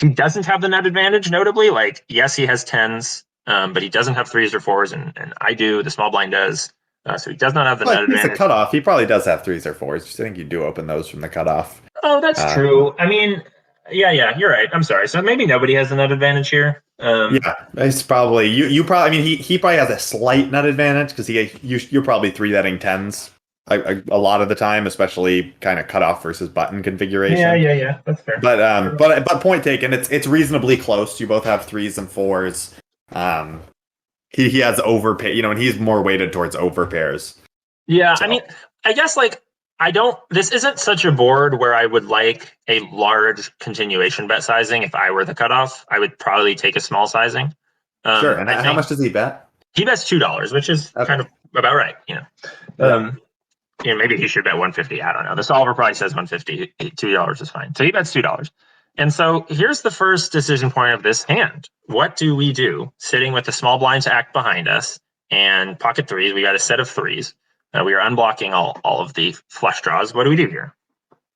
he doesn't have the net advantage, notably. Like, yes, he has 10s, but he doesn't have 3s or 4s, and I do. The small blind does. So he does not have the net advantage. The cutoff, he probably does have 3s or 4s. I think you do open those from the cutoff. Oh, that's true. I mean, yeah, you're right. I'm sorry. So maybe nobody has the net advantage here. It's probably you probably. I mean, he probably has a slight net advantage because you're probably 3-betting 10s a lot of the time, especially kind of cutoff versus button configuration. Yeah, that's fair. But point taken. It's reasonably close. You both have 3s and 4s. He has overpay, and he's more weighted towards overpairs. Yeah, so. I mean, I guess this isn't such a board where I would like a large continuation bet sizing. If I were the cutoff, I would probably take a small sizing. Sure. And how much does he bet? He bets $2, which is kind of about right. Maybe he should bet 150. I don't know. The solver probably says 150. $2 is fine. So he bets $2. And so here's the first decision point of this hand. What do we do? Sitting with the small blind to act behind us and pocket threes. We got a set of 3s. We are unblocking all of the flush draws. What do we do here?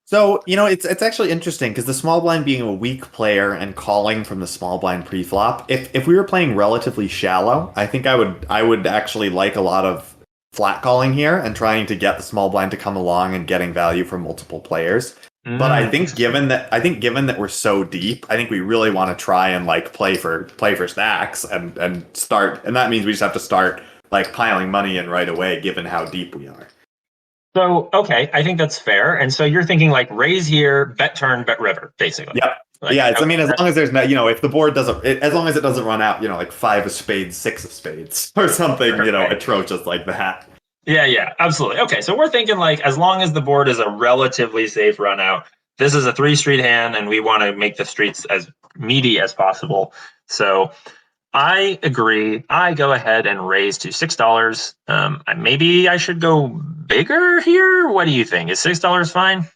So, it's actually interesting because the small blind being a weak player and calling from the small blind pre-flop, if we were playing relatively shallow, I think I would actually like a lot of flat calling here and trying to get the small blind to come along and getting value from multiple players. But I think given that we're so deep, I think we really want to try and play for stacks and start, and that means we just have to start piling money in right away, given how deep we are. So, okay, I think that's fair. And so you're thinking raise here, bet turn, bet river, basically. Yep. As long as there's no, if the board doesn't, as long as it doesn't run out, 5 of spades, 6 of spades, or something, atrocious like that. Yeah, absolutely. Okay, so we're thinking as long as the board is a relatively safe run out, this is a 3-street hand, and we want to make the streets as meaty as possible. So I agree. I go ahead and raise to $6. Maybe I should go bigger here. What do you think? Is $6 fine?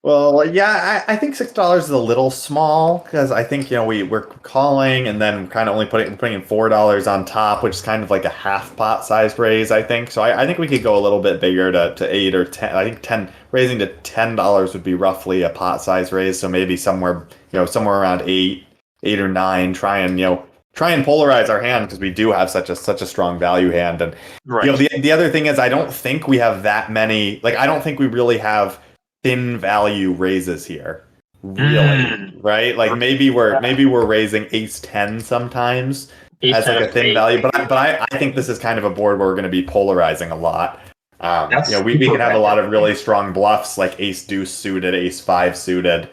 Well, yeah, I think $6 is a little small because I think we're calling and then kind of only putting in $4 on top, which is kind of like a half pot size raise. I think so. I think we could go a little bit bigger to 8 or 10. I think raising to $10 would be roughly a pot size raise. So maybe somewhere around 8 or 9. Try and polarize our hand because we do have such a strong value hand. And the other thing is I don't think we have that many. I don't think we really have thin value raises here, really, right? Maybe we're raising ace 10 sometimes as a thin value, but I think this is kind of a board where we're going to be polarizing a lot. We can have a lot of really strong bluffs like ace deuce suited, ace 5 suited,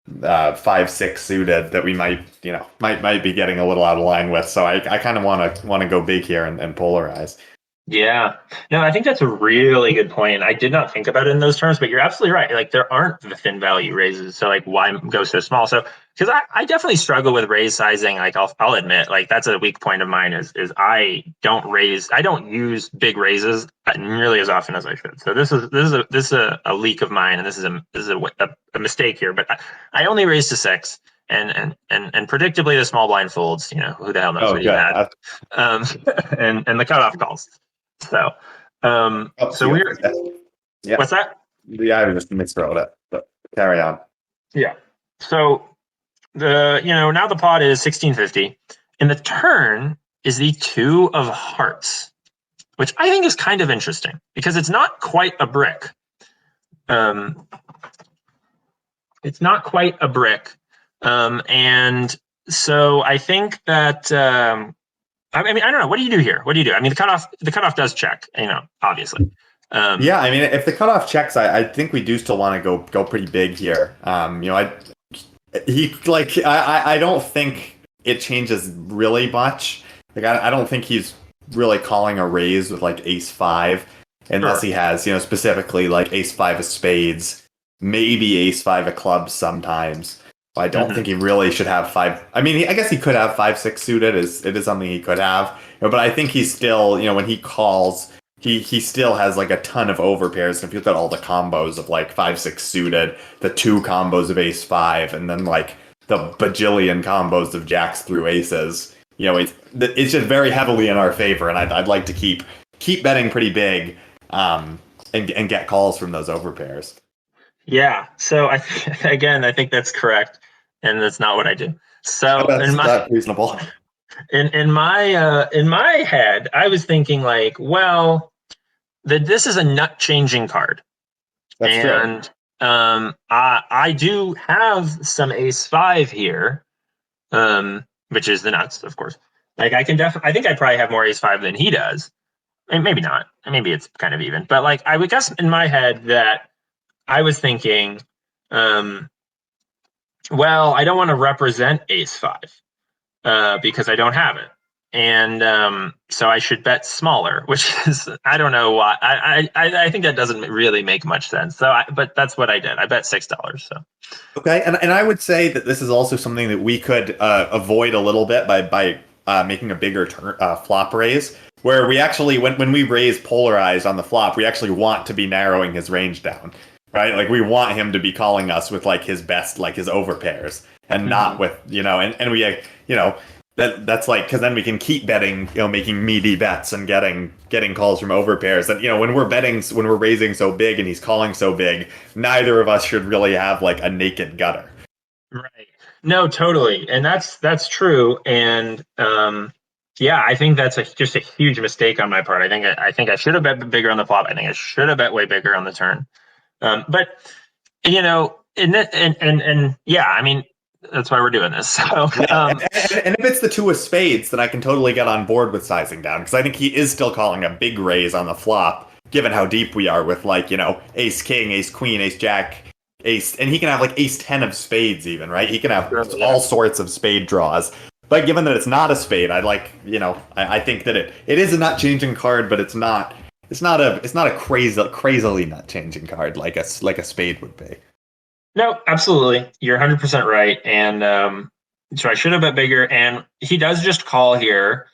5-6 suited that we might be getting a little out of line with. So I kind of want to go big here and polarize. Yeah. No, I think that's a really good point. I did not think about it in those terms, but you're absolutely right. There aren't the thin value raises. So why go so small? So, because I definitely struggle with raise sizing. I'll admit, that's a weak point of mine is I don't use big raises nearly as often as I should. So this is a leak of mine, and this is a mistake here, but I only raise to 6. And predictably the small blind folds. Who the hell knows what you had? And the cutoff calls. So, we're. Yeah. What's that? Yeah, I just miswrote it. But carry on. Yeah. So now the pot is 1650, and the turn is the 2 of hearts. which I think is kind of interesting because it's not quite a brick. It's not quite a brick. And so I think that, I mean, I don't know. What do you do here? What do you do? I mean, the cutoff does check, obviously. Yeah, I mean, if the cutoff checks, I think we do still want to go pretty big here. I don't think it changes really much. Like, I don't think he's really calling a raise with like ace five, unless he has, specifically like ace five of spades, maybe ace five of clubs sometimes. I don't think he really should have five. I mean, I guess he could have 5-6 suited. It is something he could have, but I think he's still, when he calls, he still has like a ton of overpairs. And if you look at all the combos of like 5-6 suited, the 2 combos of ace five, and then like the bajillion combos of jacks through aces, it's just very heavily in our favor. And I'd like to keep betting pretty big, and get calls from those overpairs. Yeah. So I think that's correct, and that's not what I do. So that's reasonable. In my head, I was thinking like, well, this is a nut changing card, That's true. I do have some ace five here, which is the nuts, of course. Like I think I probably have more ace five than he does, and maybe not. Maybe it's kind of even, but like I would guess in my head that I was thinking, well, I don't want to represent ace five because I don't have it. And so I should bet smaller, which is, I don't know why. I think that doesn't really make much sense. But that's what I did. I bet $6. So okay, and I would say that this is also something that we could avoid a little bit by making a bigger flop raise, where we actually, when we raise polarized on the flop, we actually want to be narrowing his range down. Right, like we want him to be calling us with like his best, like his overpairs, and not with and we that's like, because then we can keep betting, making meaty bets and getting calls from overpairs. And when we're raising so big and he's calling so big, neither of us should really have like a naked gutter. Right. No, totally, and that's true. And yeah, I think that's just a huge mistake on my part. I think I should have bet bigger on the flop. I think I should have bet way bigger on the turn. But yeah, I mean, that's why we're doing this. So, and if it's the 2 of spades, then I can totally get on board with sizing down, because I think he is still calling a big raise on the flop, given how deep we are with like ace king, ace queen, ace jack, ace, and he can have like ace 10 of spades even, right? He can have all sorts of spade draws. But given that it's not a spade, I think that it is a nut changing card, but it's not. It's not a crazily nut changing card like a spade would be. No, absolutely. You're 100% right. And so I should have bet bigger. And he does just call here,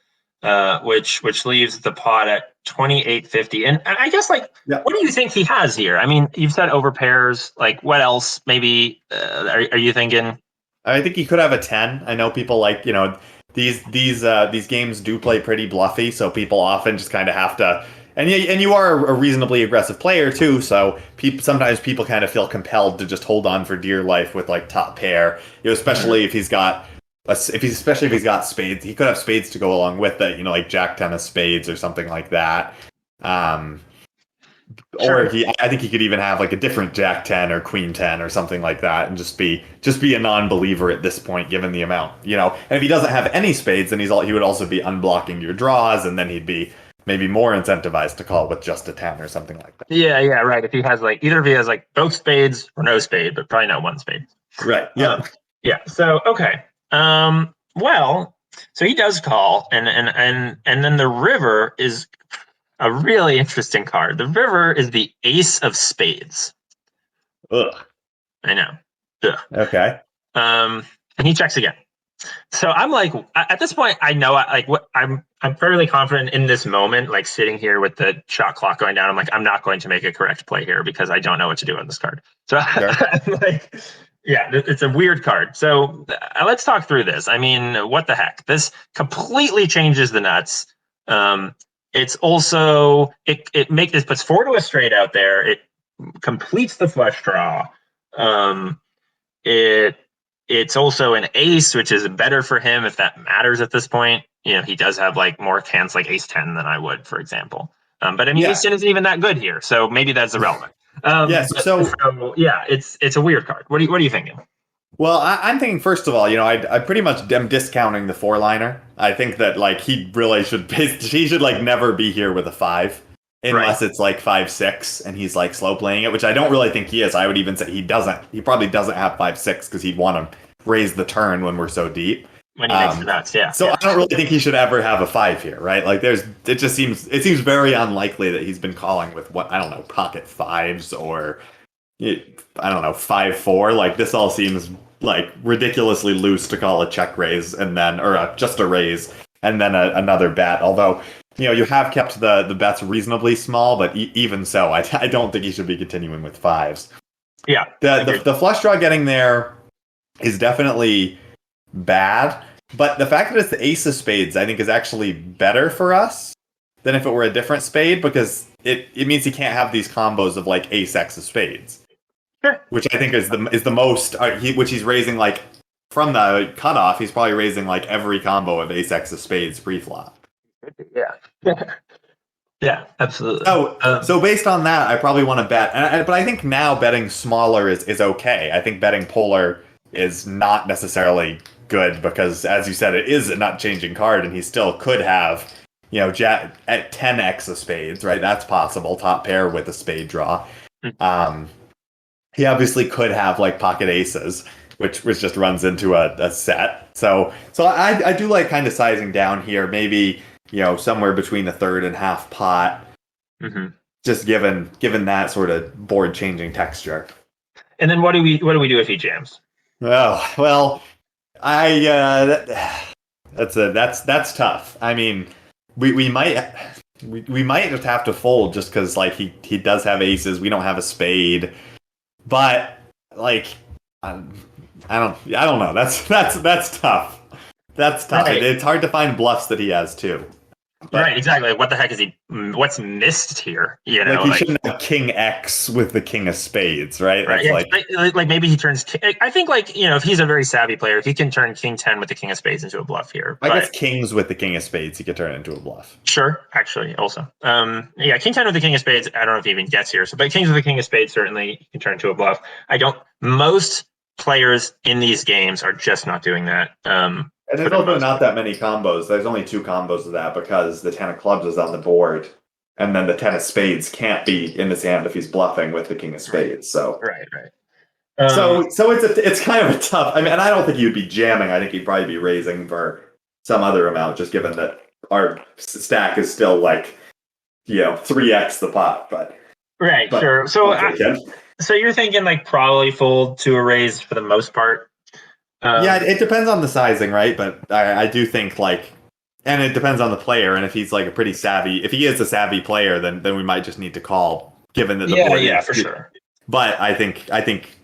which leaves the pot at 28.50. And I guess What do you think he has here? I mean, you've said overpairs. Like, what else? Maybe are you thinking? I think he could have a 10. I know people like these games do play pretty bluffy, so people often just kind of have to. And you are a reasonably aggressive player too, so sometimes people kind of feel compelled to just hold on for dear life with like top pair, especially if he's got spades. He could have spades to go along with it, like Jack 10 of spades or something like that. Sure. Or I think he could even have like a different Jack 10 or Queen 10 or something like that, and just be a non-believer at this point, given the amount, And if he doesn't have any spades, then he would also be unblocking your draws, and then he'd be maybe more incentivized to call with just a 10 or something like that. Yeah, right. If he has either if he has both spades or no spade, but probably not one spade. Right. Yeah. Yeah. So okay. Well, so he does call, and then the river is a really interesting card. The river is the ace of spades. Ugh. I know. Ugh. Okay. And he checks again. So I'm like, at this point, I know I'm fairly confident in this moment, like sitting here with the shot clock going down. I'm like, I'm not going to make a correct play here because I don't know what to do on this card. So sure. I'm like, yeah, it's a weird card. So let's talk through this. I mean, what the heck? This completely changes the nuts. It's also, it puts 4 to a straight out there. It completes the flush draw. It's also an ace, which is better for him if that matters at this point. He does have more hands like ace 10 than I would, for example. But I mean, ace 10 isn't even that good here, so maybe that's irrelevant. Yes. So yeah, it's a weird card. What are you thinking? Well, I'm thinking, first of all, I pretty much am discounting the 4-liner. I think that, like, he really he should, like, never be here with a 5. Unless it's, like, 5-6, and he's, like, slow playing it, which I don't really think he is. I would even say he probably doesn't have 5-6, because he'd want to raise the turn when we're so deep. When he makes the nuts, yeah. So I don't really think he should ever have a 5 here, right? Like, it seems very unlikely that he's been calling with, pocket 5s, or, I don't know, 5-4. Like, this all seems like ridiculously loose to call a check raise or just a raise and then another bet. Although, you have kept the bets reasonably small, but even so, I don't think he should be continuing with 5s. Yeah. The flush draw getting there is definitely bad, but the fact that it's the ace of spades, I think, is actually better for us than if it were a different spade, because it means he can't have these combos of, like, ace x of spades. Sure. Which I think is the most, which he's raising, like, from the cutoff, he's probably raising, like, every combo of ace x of spades pre-flop. Yeah. Yeah, absolutely. So based on that, I probably want to bet. But I think now betting smaller is okay. I think betting polar is not necessarily good because, as you said, it is a not changing card, and he still could have, jack at 10x of spades, right? That's possible. Top pair with a spade draw. He obviously could have, like, pocket aces, which just runs into a set. So I do like kind of sizing down here, maybe, somewhere between the third and half pot, just given that sort of board changing texture. And then what do we do if he jams? Oh, well, that's tough. I mean, we might just have to fold just because, like, he does have aces. We don't have a spade. But, like, I don't know. That's tough. That's tough. Right. It's hard to find bluffs that he has too. But, right, exactly. What the heck is what's missed here? Like, he shouldn't have king X with the king of spades, right? Right. Yeah, like maybe he turns. I think, like, if he's a very savvy player, he can turn king 10 with the king of spades into a bluff here. I guess kings with the king of spades, he could turn it into a bluff. Sure, actually, also. King 10 with the king of spades, I don't know if he even gets here. But kings with the king of spades, certainly you can turn into a bluff. Most players in these games are just not doing that. And there's also not that many combos. There's only 2 combos of that because the 10 of clubs is on the board, and then the 10 of spades can't be in his hand if he's bluffing with the king of spades. So right. So it's kind of a tough. I mean, and I don't think he would be jamming. I think he'd probably be raising for some other amount, just given that our stack is still, like, 3x the pot. But sure. So you're thinking, like, probably fold to a raise for the most part. Yeah, it depends on the sizing, right? But I do think, like, and it depends on the player. And if he's, like, if he is a savvy player, then we might just need to call, given that the board for sure. But I think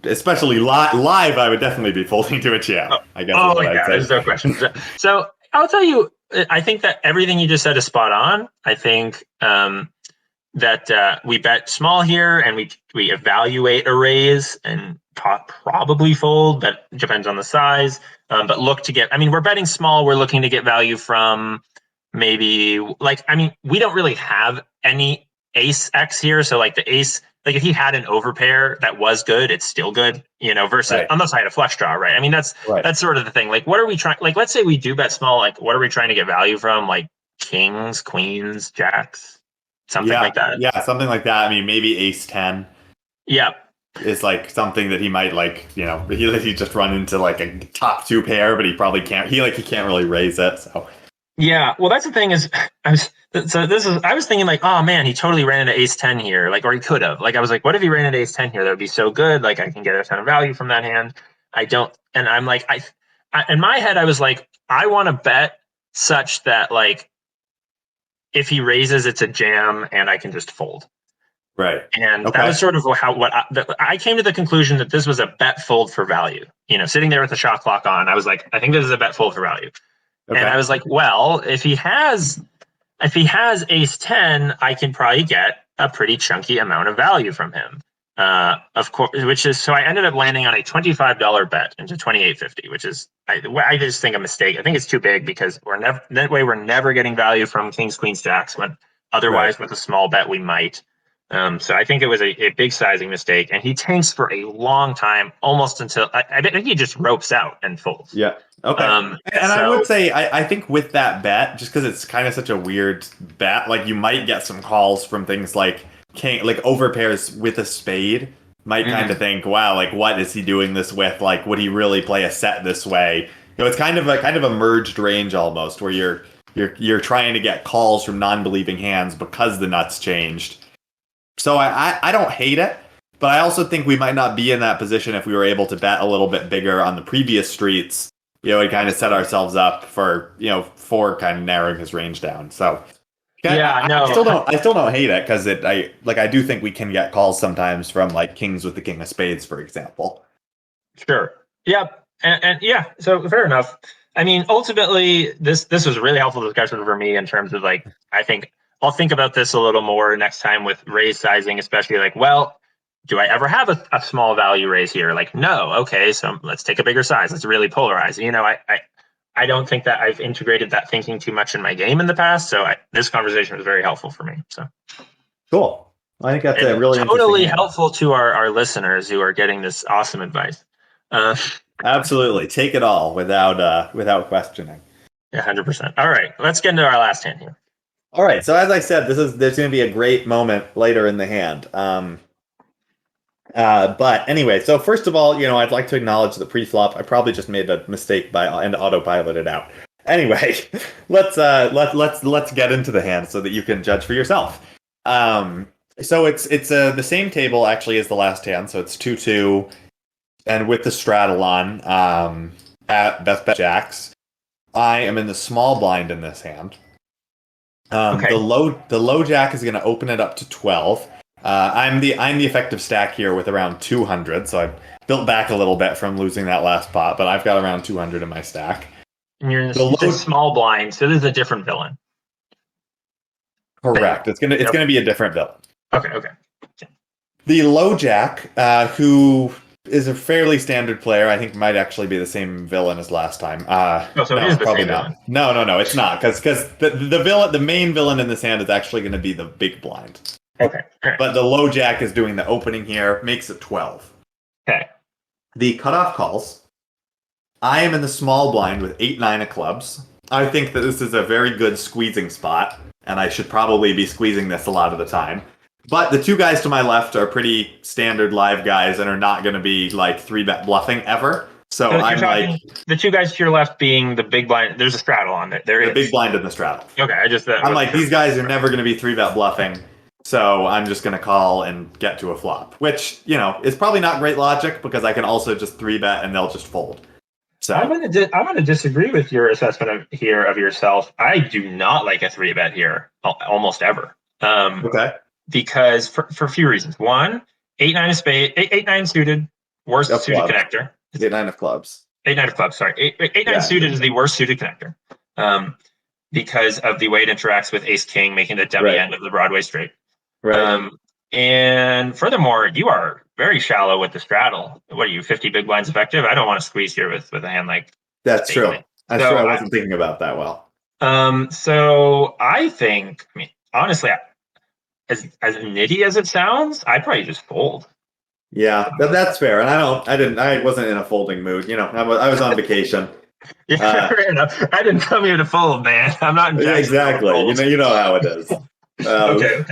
especially live, I would definitely be folding to a jam. I guess. There's no question. So I'll tell you, I think that everything you just said is spot on. I think that we bet small here, and we evaluate a raise and probably fold, but it depends on the size. But look to get, we're betting small. We're looking to get value from maybe, like, we don't really have any ace X here. So, like, the ace, like, if he had an overpair that was good, it's still good, versus on the side of flush draw, right? That's sort of the thing. Like, what are we trying, like, let's say we do bet small, like, what are we trying to get value from? Like, kings, queens, jacks, something like that. Yeah, something like that. Maybe ace 10. Yeah. Is, like, something that he might, like, he just run into, like, a top 2 pair, but he probably can't. He can't really raise it. So yeah, well, that's the thing is, I was thinking, like, oh man, he totally ran into ace 10 here, like, or he could have. Like, I was like, what if he ran into ace 10 here? That would be so good. Like, I can get a ton of value from that hand. I don't, and I'm like, I in my head, I was like, I want to bet such that, like, if he raises, it's a jam, and I can just fold. Right. And that was sort of I came to the conclusion that this was a bet fold for value. Sitting there with the shot clock on, I was like, I think this is a bet fold for value. Okay. And I was like, well, if he has ace 10, I can probably get a pretty chunky amount of value from him. Of course, so I ended up landing on a $25 bet into $28.50, which is, I just think a mistake. I think it's too big because we're never getting value from kings, queens, jacks Otherwise, with a small bet, we might. So I think it was a big sizing mistake, and he tanks for a long time, almost until I think he just ropes out and folds. Yeah. Okay. And I would say, I think with that bet, just because it's kind of such a weird bet, like you might get some calls from things like king, like overpairs with a spade. Might kind of think, wow, like what is he doing this with? Like, would he really play a set this way? It's kind of a merged range almost, where you're trying to get calls from non-believing hands because the nuts changed. So I don't hate it, but I also think we might not be in that position if we were able to bet a little bit bigger on the previous streets. And kind of set ourselves up for kind of narrowing his range down. So. I still don't hate it because I do think we can get calls sometimes from like kings with the king of spades, for example. Sure. Yep. And yeah. So fair enough. I mean, ultimately, this was a really helpful discussion for me in terms of like, I think I'll think about this a little more next time with raise sizing, especially like, well, do I ever have a small value raise here? Like, no. Okay. So let's take a bigger size. Let's really polarize. I don't think that I've integrated that thinking too much in my game in the past. So this conversation was very helpful for me. So cool. I think that's a really totally helpful to our listeners who are getting this awesome advice. Absolutely. Take it all without questioning. 100%. All right. Let's get into our last hand here. All right. So as I said, there's going to be a great moment later in the hand. But anyway, so first of all, I'd like to acknowledge the pre-flop. I probably just made a mistake and autopiloted out. Anyway, let's get into the hand so that you can judge for yourself. So it's the same table actually as the last hand. So it's 2-2, and with the straddle on at best bet jacks. I am in the small blind in this hand. Okay. The low jack is going to open it up to 12. I'm the effective stack here with around 200, so I built back a little bit from losing that last pot, but I've got around 200 in my stack. And you're in the small blind, so this is a different villain. Correct. It's gonna be a different villain. Okay. The low jack, who is a fairly standard player, I think might actually be the same villain as last time. So it is the probably same not. Villain. No, it's not, because the main villain in this hand is actually going to be the big blind. Okay. Right. But the low jack is doing the opening here, makes it 12. Okay. The cutoff calls. I am in the small blind with 8-9 of clubs. I think that this is a very good squeezing spot, and I should probably be squeezing this a lot of the time. But the two guys to my left are pretty standard live guys and are not going to be like 3-bet bluffing ever. So I'm like the two guys to your left being the big blind. There's a straddle on it. The big blind and the straddle. Okay, I'm like, these guys are never going to be 3-bet bluffing. So I'm just going to call and get to a flop, which, is probably not great logic because I can also just 3-bet and they'll just fold. So I'm going to disagree with your assessment of yourself. I do not like a 3-bet here almost ever. Okay. Because for a few reasons. One, 8-9 of spade, 8-9 suited, worst suited connector. 8-9 of clubs. 8-9 of clubs, sorry. 8-9 suited is the worst suited connector. Because of the way it interacts with ace-king, making the dummy end of the Broadway straight. Right. And furthermore, you are very shallow with the straddle. What are you, 50 big blinds effective? I don't want to squeeze here with a hand like that's true. That's true. I wasn't thinking about that well. So I think, honestly, as nitty as it sounds, I'd probably just fold. Yeah, that's fair. And I wasn't in a folding mood. I was on vacation. Yeah, fair enough. I didn't come here to fold, man. I'm not in exactly. You know how it is. Okay.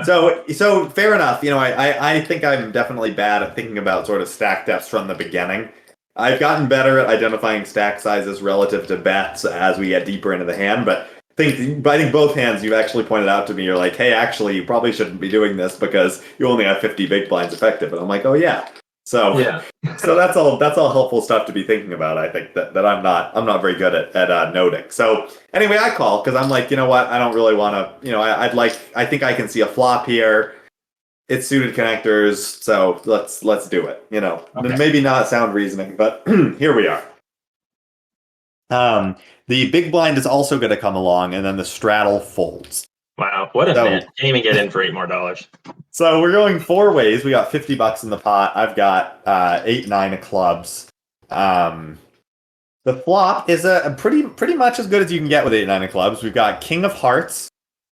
So fair enough. I think I'm definitely bad at thinking about sort of stack depths from the beginning. I've gotten better at identifying stack sizes relative to bets as we get deeper into the hand, but I think both hands you've actually pointed out to me, you're like, hey, actually, you probably shouldn't be doing this because you only have 50 big blinds effective. And I'm like, oh yeah. So so that's all helpful stuff to be thinking about. I think that I'm not very good at noting. So anyway, I call because I'm like, you know what? I don't really want to. I think I can see a flop here. It's suited connectors, so let's do it. Okay. Maybe not sound reasoning, but here we are. The big blind is also going to come along, and then the straddle folds. Wow, what a man. Can't even get in for $8 more. So we're going 4 ways. We got $50 in the pot. I've got 8-9 of clubs. The flop is a pretty much as good as you can get with 8-9 of clubs. We've got king of hearts,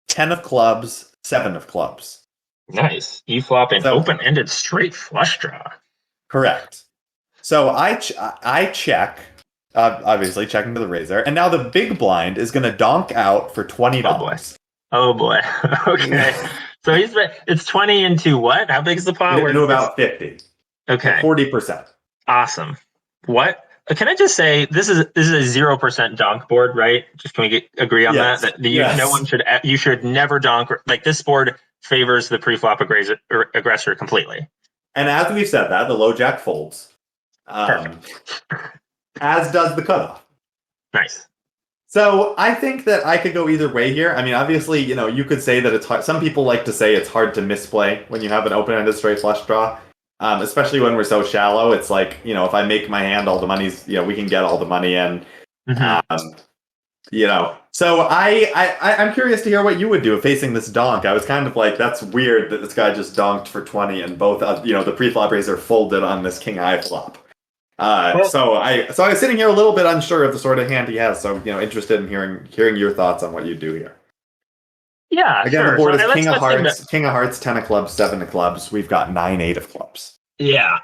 10 of clubs, 7 of clubs. Nice. E-flop and open-ended straight flush draw. Correct. So I check, obviously checking to the razor, and now the big blind is going to donk out for $20. Oh boy. Okay. So it's 20 into what? How big is the pot? Into about 50. Okay. 40%. Awesome. What? Can I just say this is a 0% donk board, right? Just can we agree on that? No one should. You should never donk. Like this board favors the pre-flop aggressor completely. And as we've said that, the low jack folds. As does the cutoff. Nice. So I think that I could go either way here. I mean, obviously, you could say that it's hard. Some people like to say it's hard to misplay when you have an open-ended straight flush draw. Especially when we're so shallow, it's like, if I make my hand, all the money's, we can get all the money in. So I'm curious to hear what you would do facing this donk. I was kind of like, that's weird that this guy just donked for 20 and both, the pre-flop raiser folded on this king high flop. So I was sitting here a little bit unsure of the sort of hand he has. So, interested in hearing your thoughts on what you do here. Yeah, again, sure. The board is king of hearts, 10 of clubs, 7 of clubs. We've got 9, 8 of clubs. Yeah.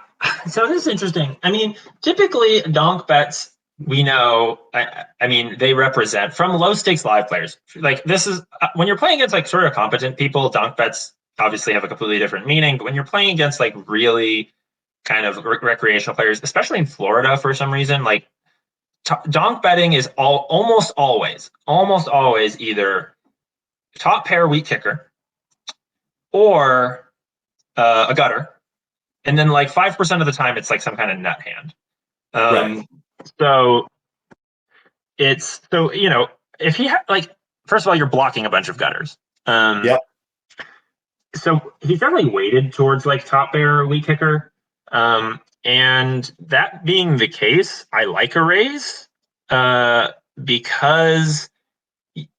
So this is interesting. I mean, typically donk bets, we know, I mean, they represent from low stakes live players. Like this is when you're playing against like sort of competent people, donk bets obviously have a completely different meaning. But when you're playing against like really kind of recreational players, especially in Florida for some reason, like donk betting is almost always either top pair weak kicker or a gutter, and then like 5% of the time it's like some kind of nut hand. Right. So if you have like, first of all, you're blocking a bunch of gutters. Yep. So he's definitely weighted towards like top pair weak kicker. And that being the case, I like a raise because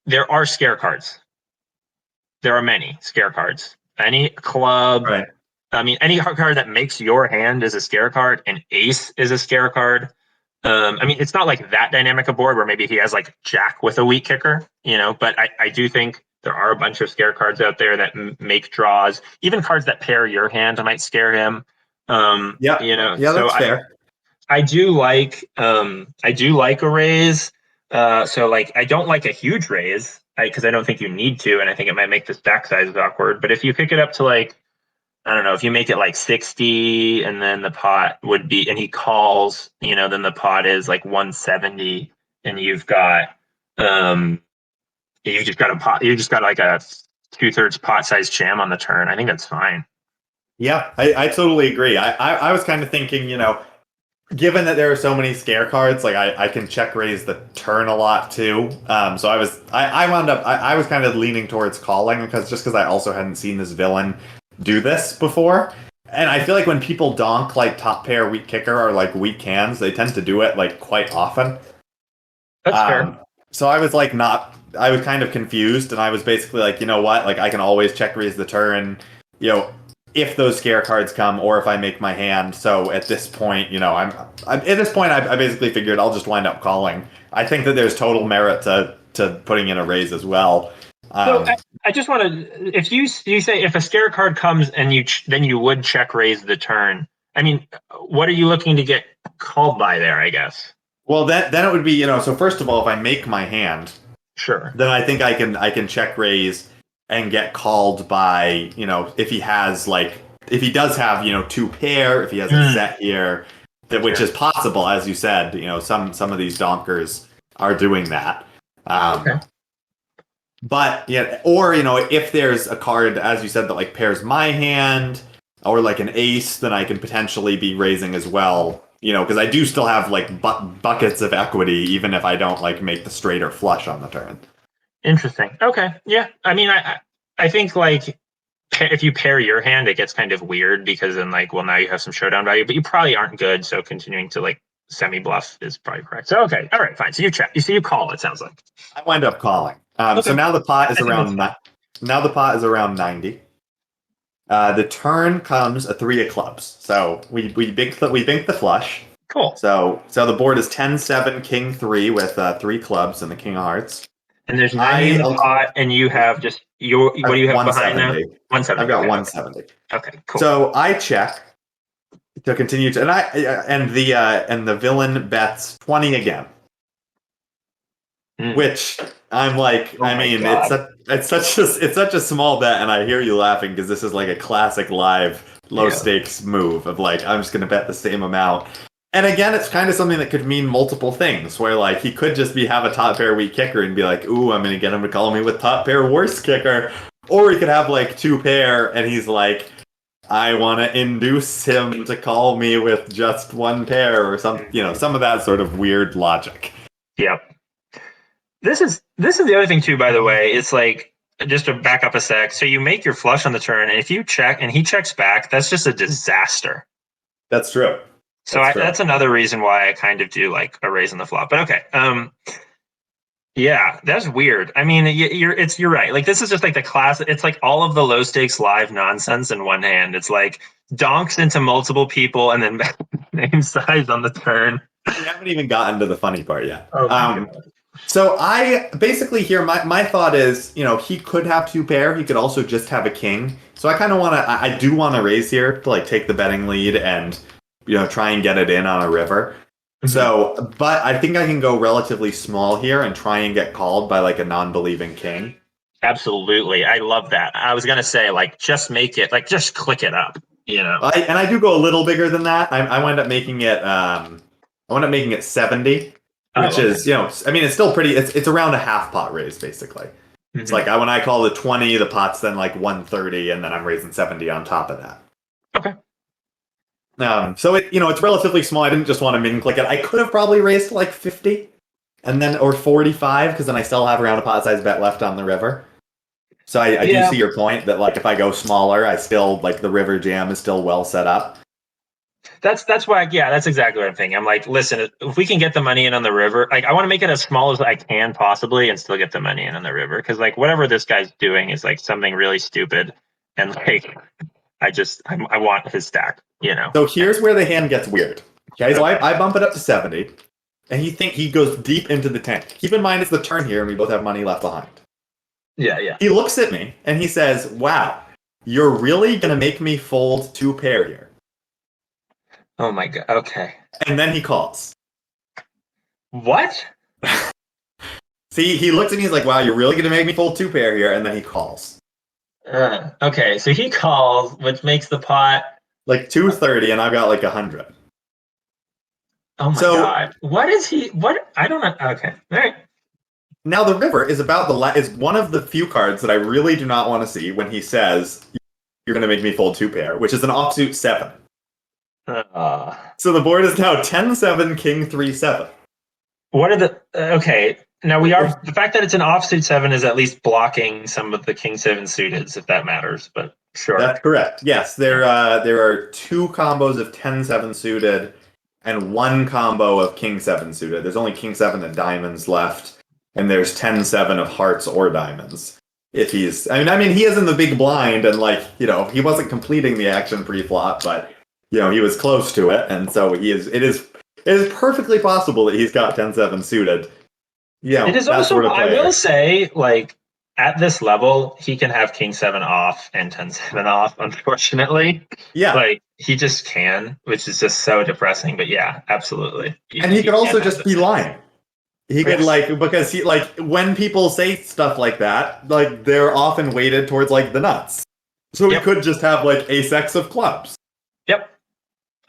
there are scare cards. There are many scare cards. Any club, right. I mean, any card that makes your hand is a scare card. An ace is a scare card. I mean, it's not like that dynamic a board where maybe he has like jack with a weak kicker, but I do think there are a bunch of scare cards out there that make draws. Even cards that pair your hand might scare him. Yeah, that's fair. I do like a raise. So like, I don't like a huge raise because I don't think you need to, and I think it might make the stack size awkward. But if you pick it up to like, I don't know, if you make it like 60 and then the pot would be, and he calls, then the pot is like 170 and you've got, you just got like a 2/3 pot size jam on the turn. I think that's fine. Yeah, I totally agree. I was kind of thinking, given that there are so many scare cards, like I can check raise the turn a lot too. So I was kind of leaning towards calling because I also hadn't seen this villain do this before. And I feel like when people donk like top pair weak kicker or like weak hands, they tend to do it like quite often. That's fair. So I was like I was kind of confused, and I was basically like, you know what, like I can always check raise the turn, if those scare cards come or if I make my hand. So at this point, I basically figured I'll just wind up calling. I think that there's total merit to putting in a raise as well. So I just want to, if you say if a scare card comes and then you would check raise the turn. I mean, what are you looking to get called by there, I guess? Well, then it would be, so first of all, if I make my hand, sure, then I think I can check raise and get called by, if he has if he does have, 2 pair, if he has a set here, which is possible, as you said, some of these donkers are doing that. Okay. But or if there's a card, as you said, that like pairs my hand or like an ace, then I can potentially be raising as well. Because I do still have like buckets of equity, even if I don't like make the straight or flush on the turn. Interesting. Okay. Yeah. I mean, I think like if you pair your hand, it gets kind of weird because then like, well, now you have some showdown value, but you probably aren't good. So continuing to like semi bluff is probably correct. So okay. All right. Fine. So you check. You call. It sounds like I wind up calling. Okay. So now the pot is around 90. The turn comes a 3 of clubs. So we bink the flush. Cool. So the board is 10-7, king 3 with 3 clubs and the king of hearts. And there's 9 in the pot, and you have What do you have behind now? 170. I've got 170. Okay, cool. So I check to continue to, and the villain bets 20 again. Which I'm like, it's such a small bet, and I hear you laughing because this is like a classic live low stakes move of like, I'm just going to bet the same amount. And again, it's kind of something that could mean multiple things, where like he could just have a top pair weak kicker and be like, ooh, I'm going to get him to call me with top pair worst kicker. Or he could have like 2 pair and he's like, I want to induce him to call me with just 1 pair or some of that sort of weird logic. Yep. This is the other thing too, by the way. It's like, just to back up a sec. So you make your flush on the turn, and if you check and he checks back, that's just a disaster. That's true. So that's another reason why I kind of do like a raise on the flop. But okay. Yeah, that's weird. I mean, you're right. Like, this is just like the class. It's like all of the low stakes live nonsense in one hand. It's like donks into multiple people and then name size on the turn. We haven't even gotten to the funny part yet. Oh, so I basically here, my thought is, he could have 2 pair. He could also just have a king. So I kind of I do want to raise here to like take the betting lead and, try and get it in on a river. Mm-hmm. So, but I think I can go relatively small here and try and get called by like a non-believing king. Absolutely. I love that. I was going to say, like, just make it, like, just click it up, And I do go a little bigger than that. I wind up making it 70. Which is, it's still pretty, it's around a half pot raise, basically. Mm-hmm. It's like when I call it 20, the pot's then like 130, and then I'm raising 70 on top of that. Okay. So it's relatively small. I didn't just want to min click it. I could have probably raised like 50 or 45, because then I still have around a pot size bet left on the river. So I do see your point that like if I go smaller, I still like the river jam is still well set up. That's why, that's exactly what I'm thinking. I'm like, listen, if we can get the money in on the river, like I want to make it as small as I can possibly and still get the money in on the river. Because like whatever this guy's doing is like something really stupid. And like, I want his stack, So here's where the hand gets weird. Okay, so I bump it up to 70 and he goes deep into the tank. Keep in mind it's the turn here and we both have money left behind. Yeah. He looks at me and he says, wow, you're really going to make me fold 2 pair here. Oh my God. Okay. And then he calls. What? See, he looks at me, he's like, wow, you're really going to make me fold 2 pair here. And then he calls. Okay. So he calls, which makes the pot like 230, and I've got like 100. Oh my God. What is he? What? I don't know. Okay. All right. Now the river is is one of the few cards that I really do not want to see when he says, you're going to make me fold 2 pair, which is an offsuit 7. So the board is now 10-7, king 3-7. What are the okay? Now the fact that it's an offsuit 7 is at least blocking some of the king 7 suiteds, if that matters. But sure, that's correct. Yes, there are 2 combos of 10-7 suited and 1 combo of king 7 suited. There's only king 7 and diamonds left, and there's 10-7 of hearts or diamonds. If he's, I mean, he is in the big blind, and like he wasn't completing the action pre-flop, but. He was close to it, and so he is. It is perfectly possible that he's got 10-7 suited. Yeah, it is also. Sort of I will say, like at this level, he can have king 7 off and 10-7 off. Unfortunately, like he just can, which is just so depressing. But yeah, absolutely. And he could also just be lying. He could because he when people say stuff like that, like they're often weighted towards like the nuts. So he could just have like ace-x of clubs. Yep.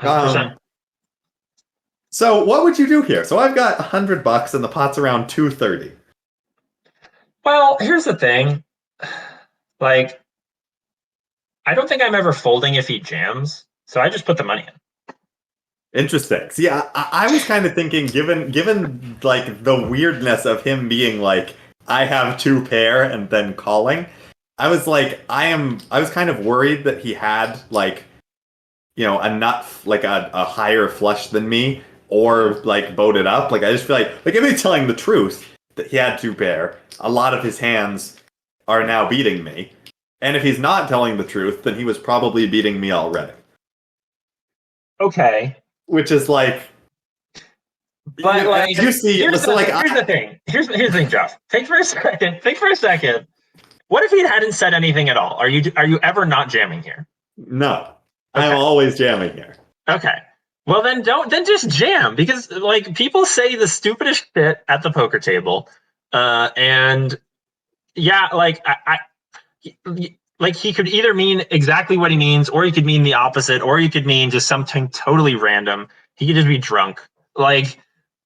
100%. So what would you do here? So I've got $100 and the pot's around 230. Well, here's the thing. Like, I don't think I'm ever folding if he jams, so I just put the money in. Interesting. See, I was kind of thinking, given like the weirdness of him being like, I have 2 pair and then calling, I was like, I was kind of worried that he had like, a nut, like a higher flush than me, or like boated up. Like I just feel like if he's telling the truth that he had 2 pair, a lot of his hands are now beating me. And if he's not telling the truth, then he was probably beating me already. Okay. Which is like, but like you see, here's the thing. Here's the thing, Josh. Think for a second. what if he hadn't said anything at all? Are you ever not jamming here? No, Okay. I'm always jamming here. Okay. Well, then just jam, because like people say the stupidest shit at the poker table, and yeah, like like he could either mean exactly what he means, or he could mean the opposite, or he could mean just something totally random. He could just be drunk. Like,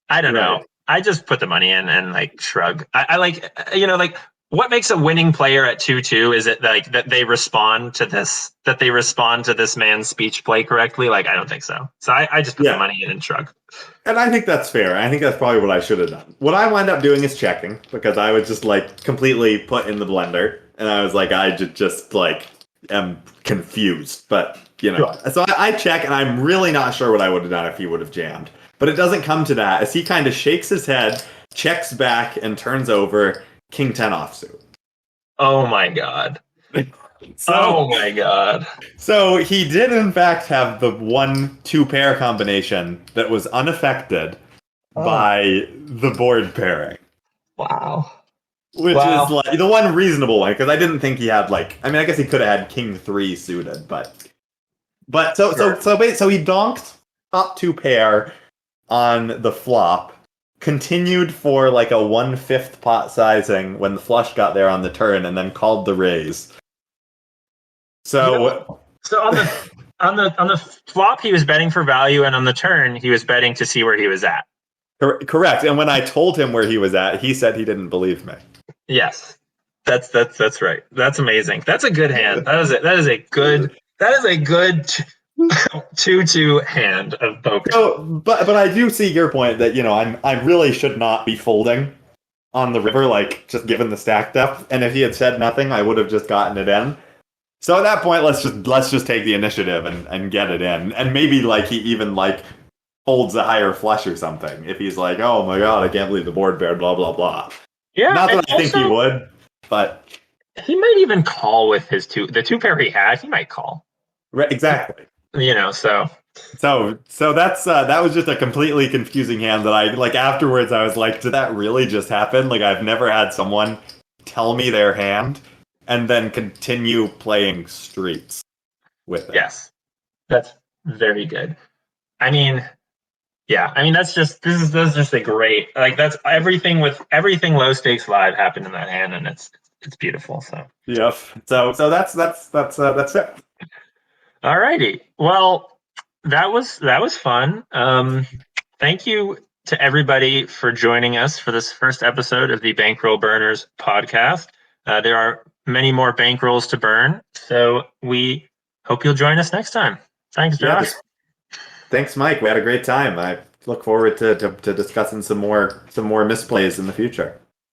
I don't know. I just put the money in and like shrug. I like, like, what makes a winning player at 2-2? Is it like that they respond to this man's speech play correctly? Like, I don't think so. So I just put the money in and shrug. And I think that's fair. I think that's probably what I should have done. What I wound up doing is checking, because I was just like completely put in the blender, and I was like, I just like am confused. But so I check, and I'm really not sure what I would have done if he would have jammed. But it doesn't come to that, as he kind of shakes his head, checks back, and turns over King 10 offsuit. Oh my god. Oh my god. So he did in fact have the 1-2 pair combination that was unaffected by the board pairing. Wow. Which is like the one reasonable one, because I didn't think he had I guess he could have had King 3 suited, but so he donked top 2 pair on the flop, continued for like a 1/5 pot sizing when the flush got there on the turn, and then called the raise. So on the flop he was betting for value, and on the turn he was betting to see where he was at. Correct. And when I told him where he was at, he said he didn't believe me. Yes, that's right. That's amazing. That's a good hand. That is a good 2-2 hand of poker. So, but I do see your point that I really should not be folding on the river, like just given the stack depth. And if he had said nothing, I would have just gotten it in. So at that point, let's just take the initiative and get it in, and maybe he even holds a higher flush or something. If he's like, oh my god, I can't believe the board paired, blah blah blah. Yeah, not that I think he would, but he might even call with his the 2 pair he had. He might call. Right, exactly. So that's that was just a completely confusing hand that I afterwards I was like, did that really just happen? I've never had someone tell me their hand and then continue playing streets with it. Yes, that's very good. I mean, that's just a great, that's everything low stakes live happened in that hand, and it's beautiful. So yep. So that's it. Alrighty. Well, that was fun. Thank you to everybody for joining us for this first episode of the Bankroll Burners podcast. There are many more bankrolls to burn, so we hope you'll join us next time. Thanks, Josh. Thanks, Mike. We had a great time. I look forward to discussing some more misplays in the future.